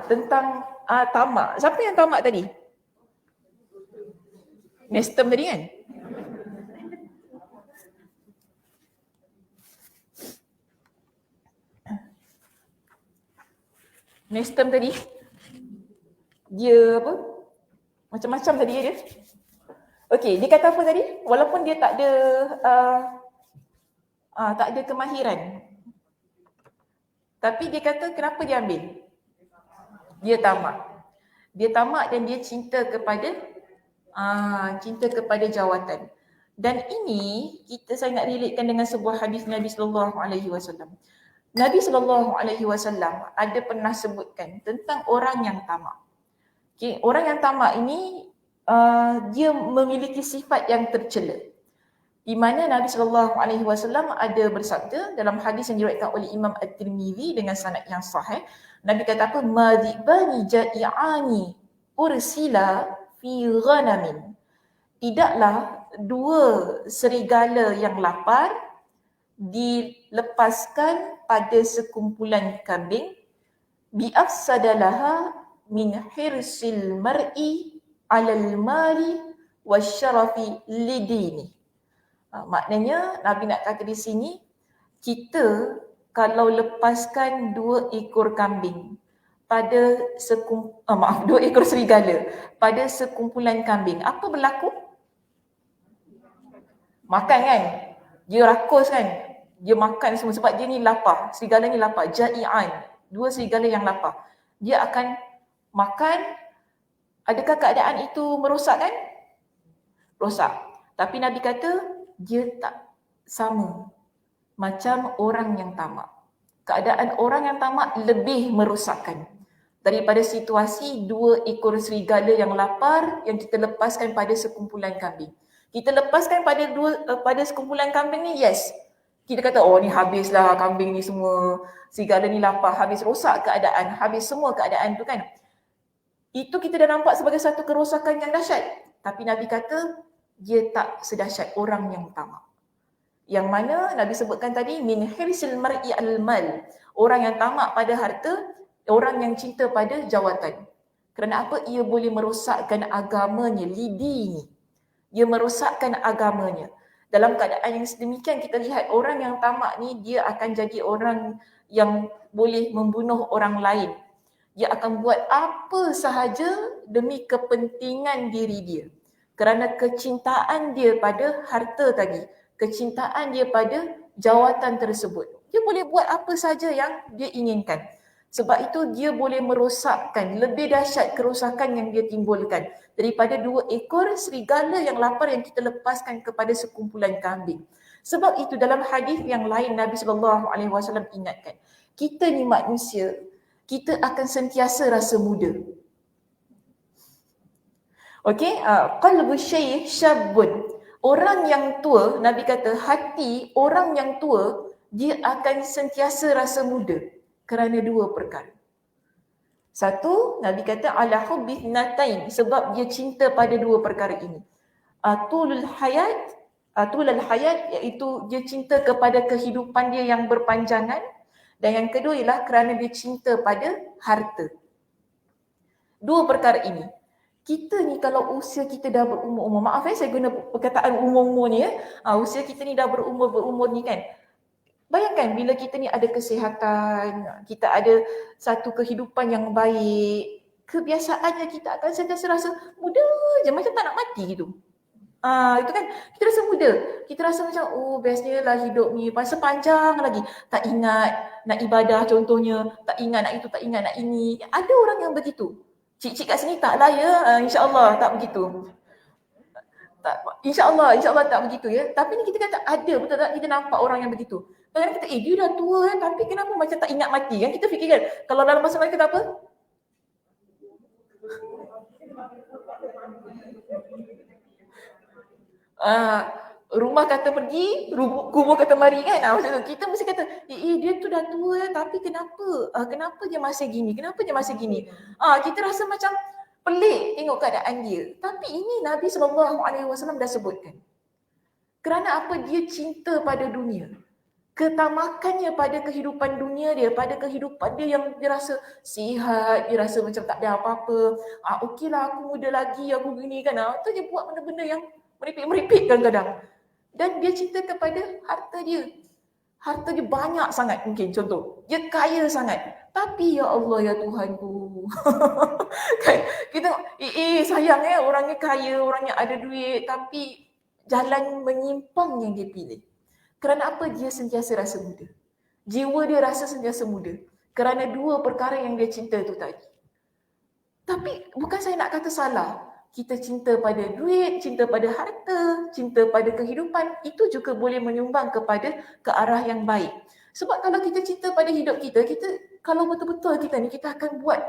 Tentang tamak. Siapa yang tamak tadi? Nestem tadi kan? Nestem tadi, dia apa? Macam-macam tadi dia. Okey, dia kata apa tadi? Walaupun dia tak ada kemahiran, tapi dia kata kenapa dia ambil? Dia tamak. Dia tamak dan dia cinta kepada jawatan. Dan ini saya nak relatekan dengan sebuah hadis Nabi sallallahu alaihi wasallam. Nabi SAW ada pernah sebutkan tentang orang yang tamak. Okay, orang yang tamak ini dia memiliki sifat yang tercela. Di mana Nabi SAW ada bersabda dalam hadis yang diriwayatkan oleh Imam At-Tirmizi dengan sanad yang sahih. Nabi kata apa? Madibani ja'i'ani ursila fi ghanamin. Tidaklah dua serigala yang lapar dilepaskan pada sekumpulan kambing, bi'afsadalaha min hirsil mar'i alal mali wasyarafi lidini. Maknanya Nabi nak kata di sini, kita kalau lepaskan 2 ekor kambing pada 2 ekor serigala pada sekumpulan kambing, apa berlaku? Makan kan? Dia rakus kan? Dia makan semua sebab dia ni lapar. Serigala ni lapar. Ja'i'an. 2 serigala yang lapar. Dia akan makan. Adakah keadaan itu merosakkan? Rosak. Tapi Nabi kata dia tak sama macam orang yang tamak. Keadaan orang yang tamak lebih merosakkan. daripada situasi 2 ekor serigala yang lapar yang kita lepaskan pada sekumpulan kambing. Kita lepaskan pada sekumpulan kambing ni, yes. Kita kata, oh ni habislah kambing ni semua, serigala ni lapar, habis, rosak keadaan, habis semua keadaan tu kan. Itu kita dah nampak sebagai satu kerosakan yang dahsyat. Tapi Nabi kata, dia tak sedahsyat orang yang tamak. Yang mana Nabi sebutkan tadi, min hirsil mar'i al-mal. Orang yang tamak pada harta, orang yang cinta pada jawatan. Kerana apa? Ia boleh merosakkan agamanya, lidi ni. Dia merosakkan agamanya. Dalam keadaan yang sedemikian, kita lihat orang yang tamak ni, dia akan jadi orang yang boleh membunuh orang lain. Dia akan buat apa sahaja demi kepentingan diri dia. Kerana kecintaan dia pada harta tadi, kecintaan dia pada jawatan tersebut. Dia boleh buat apa saja yang dia inginkan. Sebab itu dia boleh merosakkan, lebih dahsyat kerosakan yang dia timbulkan daripada 2 ekor serigala yang lapar yang kita lepaskan kepada sekumpulan kambing. Sebab itu dalam hadis yang lain Nabi SAW ingatkan, kita ni manusia, kita akan sentiasa rasa muda. Okey, qalbu syekh syabun. Orang yang tua, Nabi kata hati orang yang tua, dia akan sentiasa rasa muda kerana 2 perkara. Satu, Nabi kata ala hubbi natain, sebab dia cinta pada 2 perkara ini. Tulul hayat, iaitu dia cinta kepada kehidupan dia yang berpanjangan, dan yang kedua ialah kerana dia cinta pada harta. 2 perkara ini. Kita ni kalau usia kita dah berumur-umur, maaf saya guna perkataan umur-umur ni usia kita ni dah berumur ni kan. Bayangkan bila kita ni ada kesihatan, kita ada satu kehidupan yang baik, kebiasaannya kita akan sentiasa rasa muda je, macam tak nak mati gitu. Itu kan, kita rasa muda. Kita rasa macam, oh bestnya lah hidup ni, sepanjang lagi. Tak ingat nak ibadah contohnya, tak ingat nak itu, tak ingat nak ini. Ada orang yang begitu. Cik-cik kat sini tak lah ya, insyaAllah tak begitu. InsyaAllah tak begitu ya. Tapi ni kita kata ada, betul tak? Kita nampak orang yang begitu. Kadang-kadang kita, dia dah tua tapi kenapa macam tak ingat mati kan? Kita fikir kan, kalau dalam masa mereka kata apa? Rumah kata pergi, kubur kata mari kan. Macam tu. Kita mesti kata, dia tu dah tua tapi kenapa dia masih gini? Kenapa dia masih gini? Kita rasa macam pelik tengok keadaan dia. Tapi ini Nabi SAW dah sebutkan. Kerana apa? Dia cinta pada dunia. Ketamakannya pada kehidupan dunia dia, pada kehidupan dia yang dia rasa sihat, dia rasa macam tak ada apa-apa. Okeylah aku muda lagi, aku gini kan. Tu dia buat benda-benda yang meripik kadang-kadang. Dan dia cinta kepada harta dia. Harta dia banyak sangat mungkin contoh. Dia kaya sangat. Tapi ya Allah ya Tuhanku. Kan? Kita sayang orangnya kaya, orangnya ada duit tapi jalan menyimpang yang dia pilih. Kerana apa? Dia sentiasa rasa muda. Jiwa dia rasa sentiasa muda. Kerana 2 perkara yang dia cinta tu tadi. Tapi bukan saya nak kata salah. Kita cinta pada duit, cinta pada harta, cinta pada kehidupan, itu juga boleh menyumbang kepada ke arah yang baik. Sebab kalau kita cinta pada hidup kita kalau betul-betul kita ni, kita akan buat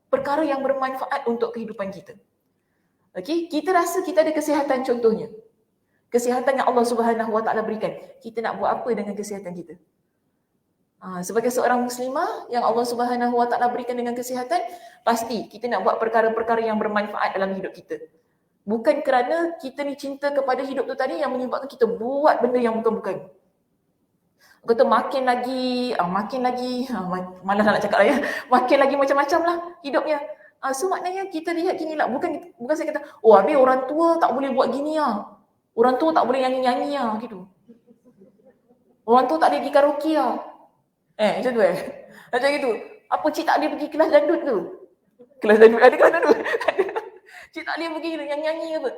perkara yang bermanfaat untuk kehidupan kita. Okey, kita rasa kita ada kesihatan contohnya. Kesihatan yang Allah Subhanahu Wa Taala berikan. Kita nak buat apa dengan kesihatan kita? Sebagai seorang muslimah yang Allah Subhanahu Wa Taala berikan dengan kesihatan, pasti kita nak buat perkara-perkara yang bermanfaat dalam hidup kita. Bukan kerana kita ni cinta kepada hidup tu tadi yang menyebabkan kita buat benda yang bukan-bukan. Kata makin lagi, malas nak cakap lah ya. Makin lagi macam-macam lah hidupnya. So maknanya kita lihat gini lah. Bukan saya kata, habis orang tua tak boleh buat gini lah. Orang tua tak boleh nyanyi-nyanyi lah gitu. Orang tua tak boleh pergi karaoke lah. Macam tu macam gitu. Apa cik tak boleh pergi kelas dandut ke? Kelas dandut, ada kelas dandut? Cik tak boleh pergi nyanyi-nyanyi apa?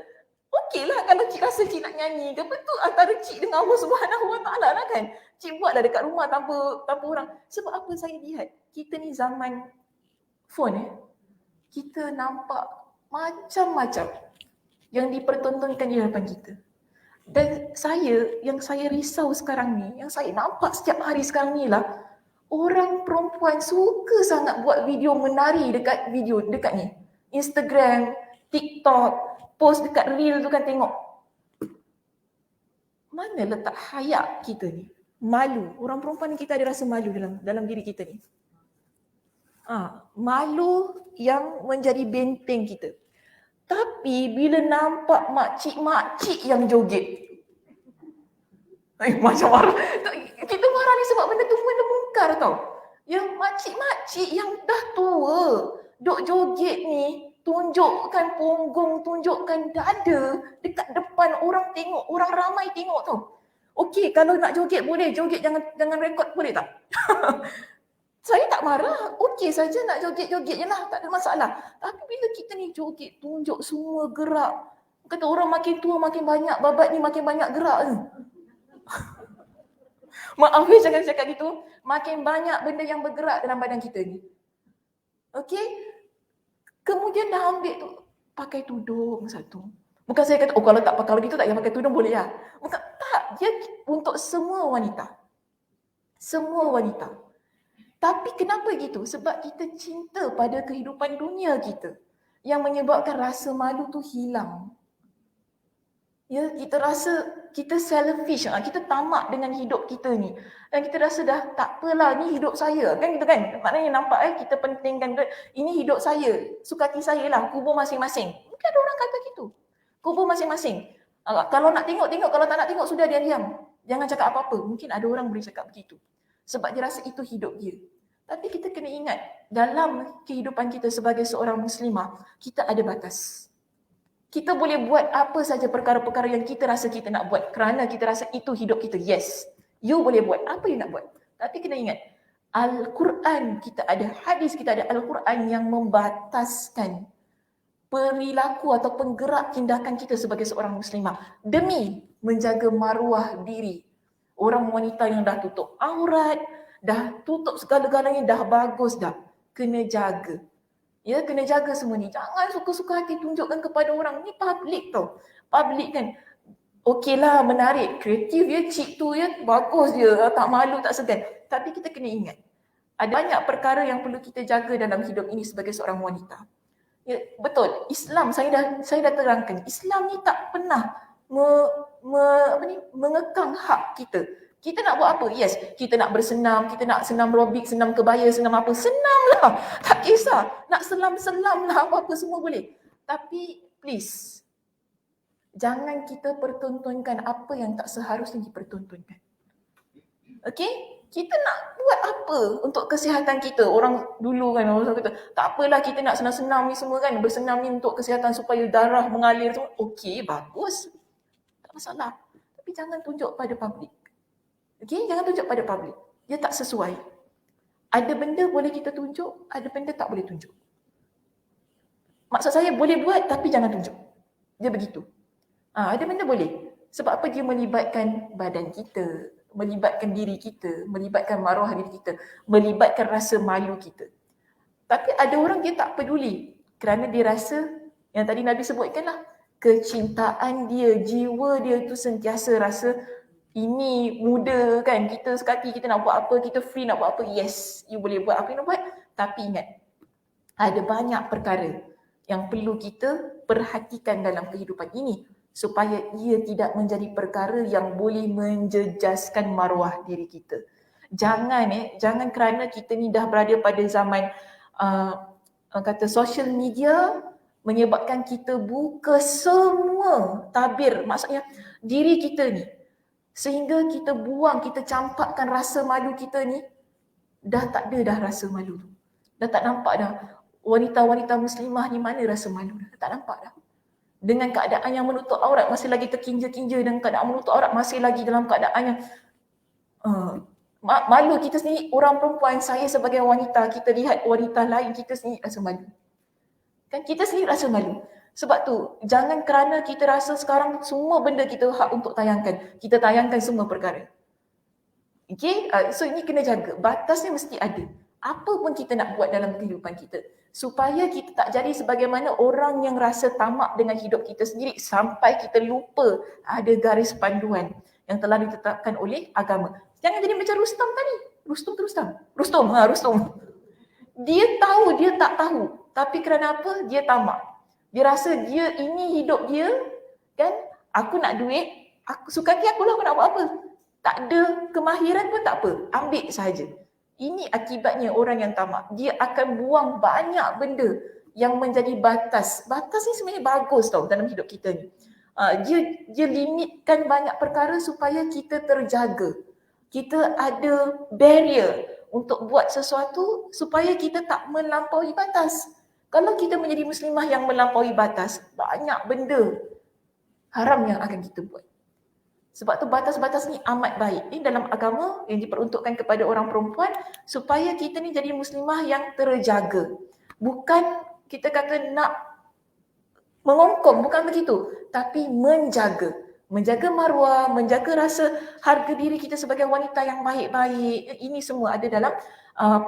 Okeylah kalau cik rasa cik nak nyanyi ke, betul antara cik dengan Allah Subhanahu Wa Taala lah kan. Cik buatlah dekat rumah tanpa orang. Sebab apa saya lihat? Kita ni zaman phone kita nampak macam-macam yang dipertontonkan di hadapan kita. Dan yang saya risau sekarang ni, yang saya nampak setiap hari sekarang ni lah, Orang perempuan suka sangat buat video menari dekat ni. Instagram, TikTok, post dekat reel tu kan tengok. Mana letak hayak kita ni? Malu. Orang perempuan ni kita ada rasa malu dalam diri kita ni. Malu yang menjadi benteng kita. Tapi bila nampak makcik-makcik yang joget, macam marah. Kita marah ni sebab benda tu benda mungkar tau. Yang makcik-makcik yang dah tua, duk joget ni, tunjukkan punggung, tunjukkan dada dekat depan orang tengok, orang ramai tengok tau. Okey, kalau nak joget boleh, joget jangan rekod boleh tak? Saya tak marah, okey saja nak joget-joget je lah, tak ada masalah. Tapi bila kita ni joget, tunjuk semua gerak, kata orang makin tua makin banyak, babat ni makin banyak gerak ni. Maaf jangan cakap gitu, makin banyak benda yang bergerak dalam badan kita ni. Okey? Kemudian dah ambil tu, pakai tudung satu. Bukan saya kata, kalau gitu tak payah pakai tudung boleh lah. Bukan, tak, dia untuk semua wanita. Semua wanita. Tapi kenapa gitu? Sebab kita cinta pada kehidupan dunia kita yang menyebabkan rasa malu tu hilang. Ya, kita rasa kita selfish, kita tamak dengan hidup kita ni. Dan kita rasa dah tak apalah, ni hidup saya. Kan gitu kan? Maknanya nampak kita pentingkan ini hidup saya, suka hati saya lah, kubur masing-masing. Mungkin ada orang kata gitu. Kubur masing-masing. Kalau nak tengok, kalau tak nak tengok sudah dia diam. Jangan cakap apa-apa. Mungkin ada orang boleh cakap begitu. Sebab dia rasa itu hidup dia. Tapi kita kena ingat, dalam kehidupan kita sebagai seorang muslimah, kita ada batas. Kita boleh buat apa saja perkara-perkara yang kita rasa kita nak buat kerana kita rasa itu hidup kita. Yes, you boleh buat apa you nak buat. Tapi kena ingat, Al-Quran kita ada, hadis kita ada, Al-Quran yang membataskan perilaku atau penggerak tindakan kita sebagai seorang muslimah demi menjaga maruah diri. Orang wanita yang dah tutup aurat, dah tutup segala-galanya, dah bagus dah. Kena jaga. Ya, kena jaga semua ni. Jangan suka-suka hati tunjukkan kepada orang. Ni public tau. Public kan. Okeylah, menarik. Kreatif ya, cik tu ya, bagus dia. Tak malu, tak segan. Tapi kita kena ingat, ada banyak perkara yang perlu kita jaga dalam hidup ini sebagai seorang wanita. Ya, betul. Islam, saya dah terangkan. Islam ni tak pernah mengekang hak kita. Kita nak buat apa? Yes, kita nak bersenam, kita nak senam aerobik, senam kebaya, senam apa. Senamlah. Tak kisah. Nak selam-selam lah, apa-apa semua boleh. Tapi please, jangan kita pertontonkan apa yang tak seharusnya dipertontonkan. Okay? Kita nak buat apa untuk kesihatan kita? Orang dulu kan, orang kata, tak apalah kita nak senam-senam ni semua kan. Bersenam ni untuk kesihatan supaya darah mengalir semua. Okay, bagus. Tak masalah. Tapi jangan tunjuk pada public. Okay, jangan tunjuk pada public. Dia tak sesuai. Ada benda boleh kita tunjuk, ada benda tak boleh tunjuk. Maksud saya boleh buat tapi jangan tunjuk. Dia begitu. Ada benda boleh. Sebab apa? Dia melibatkan badan kita, melibatkan diri kita, melibatkan maruah diri kita, melibatkan rasa malu kita. Tapi ada orang dia tak peduli kerana dia rasa, yang tadi Nabi sebutkan lah, kecintaan dia, jiwa dia tu sentiasa rasa ini muda kan, kita sekali kita nak buat apa, kita free nak buat apa, yes, you boleh buat apa yang nak buat. Tapi ingat, ada banyak perkara yang perlu kita perhatikan dalam kehidupan ini supaya ia tidak menjadi perkara yang boleh menjejaskan maruah diri kita. Jangan kerana kita ni dah berada pada zaman kata social media menyebabkan kita buka semua tabir, maksudnya diri kita ni, sehingga kita buang, kita campakkan rasa malu kita ni, dah tak ada dah rasa malu tu. Dah tak nampak dah wanita-wanita muslimah ni mana rasa malu dah, tak nampak dah. Dengan keadaan yang menutup aurat masih lagi terkinja-kinja, dengan keadaan menutup aurat masih lagi dalam keadaan yang malu kita sendiri. Orang perempuan, saya sebagai wanita, kita lihat wanita lain, kita sendiri rasa malu. Kan kita sendiri rasa malu. Sebab tu, jangan kerana kita rasa sekarang semua benda kita hak untuk tayangkan, kita tayangkan semua perkara. Okay, so ini kena jaga. Batasnya mesti ada. Apa pun kita nak buat dalam kehidupan kita, supaya kita tak jadi sebagaimana orang yang rasa tamak dengan hidup kita sendiri sampai kita lupa ada garis panduan yang telah ditetapkan oleh agama. Jangan jadi macam Rustam tadi. Rustam tu Rustam. Rustom. Dia tahu dia tak tahu, tapi kerana apa? Dia tamak. Dia rasa dia ini hidup dia, kan? Aku nak duit, aku suka hati aku lah, aku nak buat apa? Tak ada kemahiran pun tak apa, ambil sahaja. Ini akibatnya orang yang tamak. Dia akan buang banyak benda yang menjadi batas. Batas ni sebenarnya bagus tau dalam hidup kita ni. Dia limitkan banyak perkara supaya kita terjaga. Kita ada barrier untuk buat sesuatu supaya kita tak melampaui batas. Kalau kita menjadi muslimah yang melampaui batas, banyak benda haram yang akan kita buat. Sebab tu batas-batas ni amat baik. Ini dalam agama yang diperuntukkan kepada orang perempuan supaya kita ni jadi muslimah yang terjaga. Bukan kita kata nak mengongkong, bukan begitu. Tapi menjaga. Menjaga maruah, menjaga rasa harga diri kita sebagai wanita yang baik-baik. Ini semua ada dalam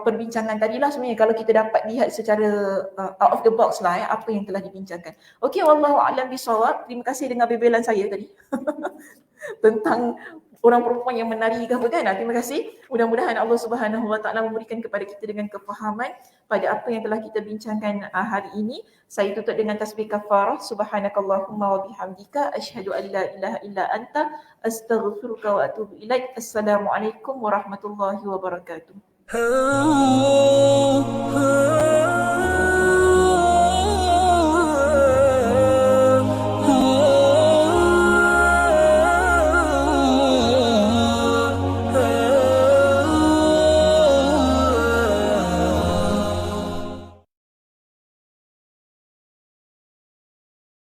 perbincangan tadilah sebenarnya kalau kita dapat lihat secara out of the box lah apa yang telah dibincangkan. Okey, wallahu a'lam bishawab. Terima kasih dengan bebelan saya tadi tentang orang perempuan yang menari ke apa kan. Terima kasih. Mudah-mudahan Allah Subhanahu Wa Taala memberikan kepada kita dengan kefahaman pada apa yang telah kita bincangkan hari ini. Saya tutup dengan tasbih kafarah. Subhanakallahumma wa bihamdika asyhadu an la ilaha illa anta astaghfiruka wa atubu ilaik. Assalamualaikum warahmatullahi wabarakatuh.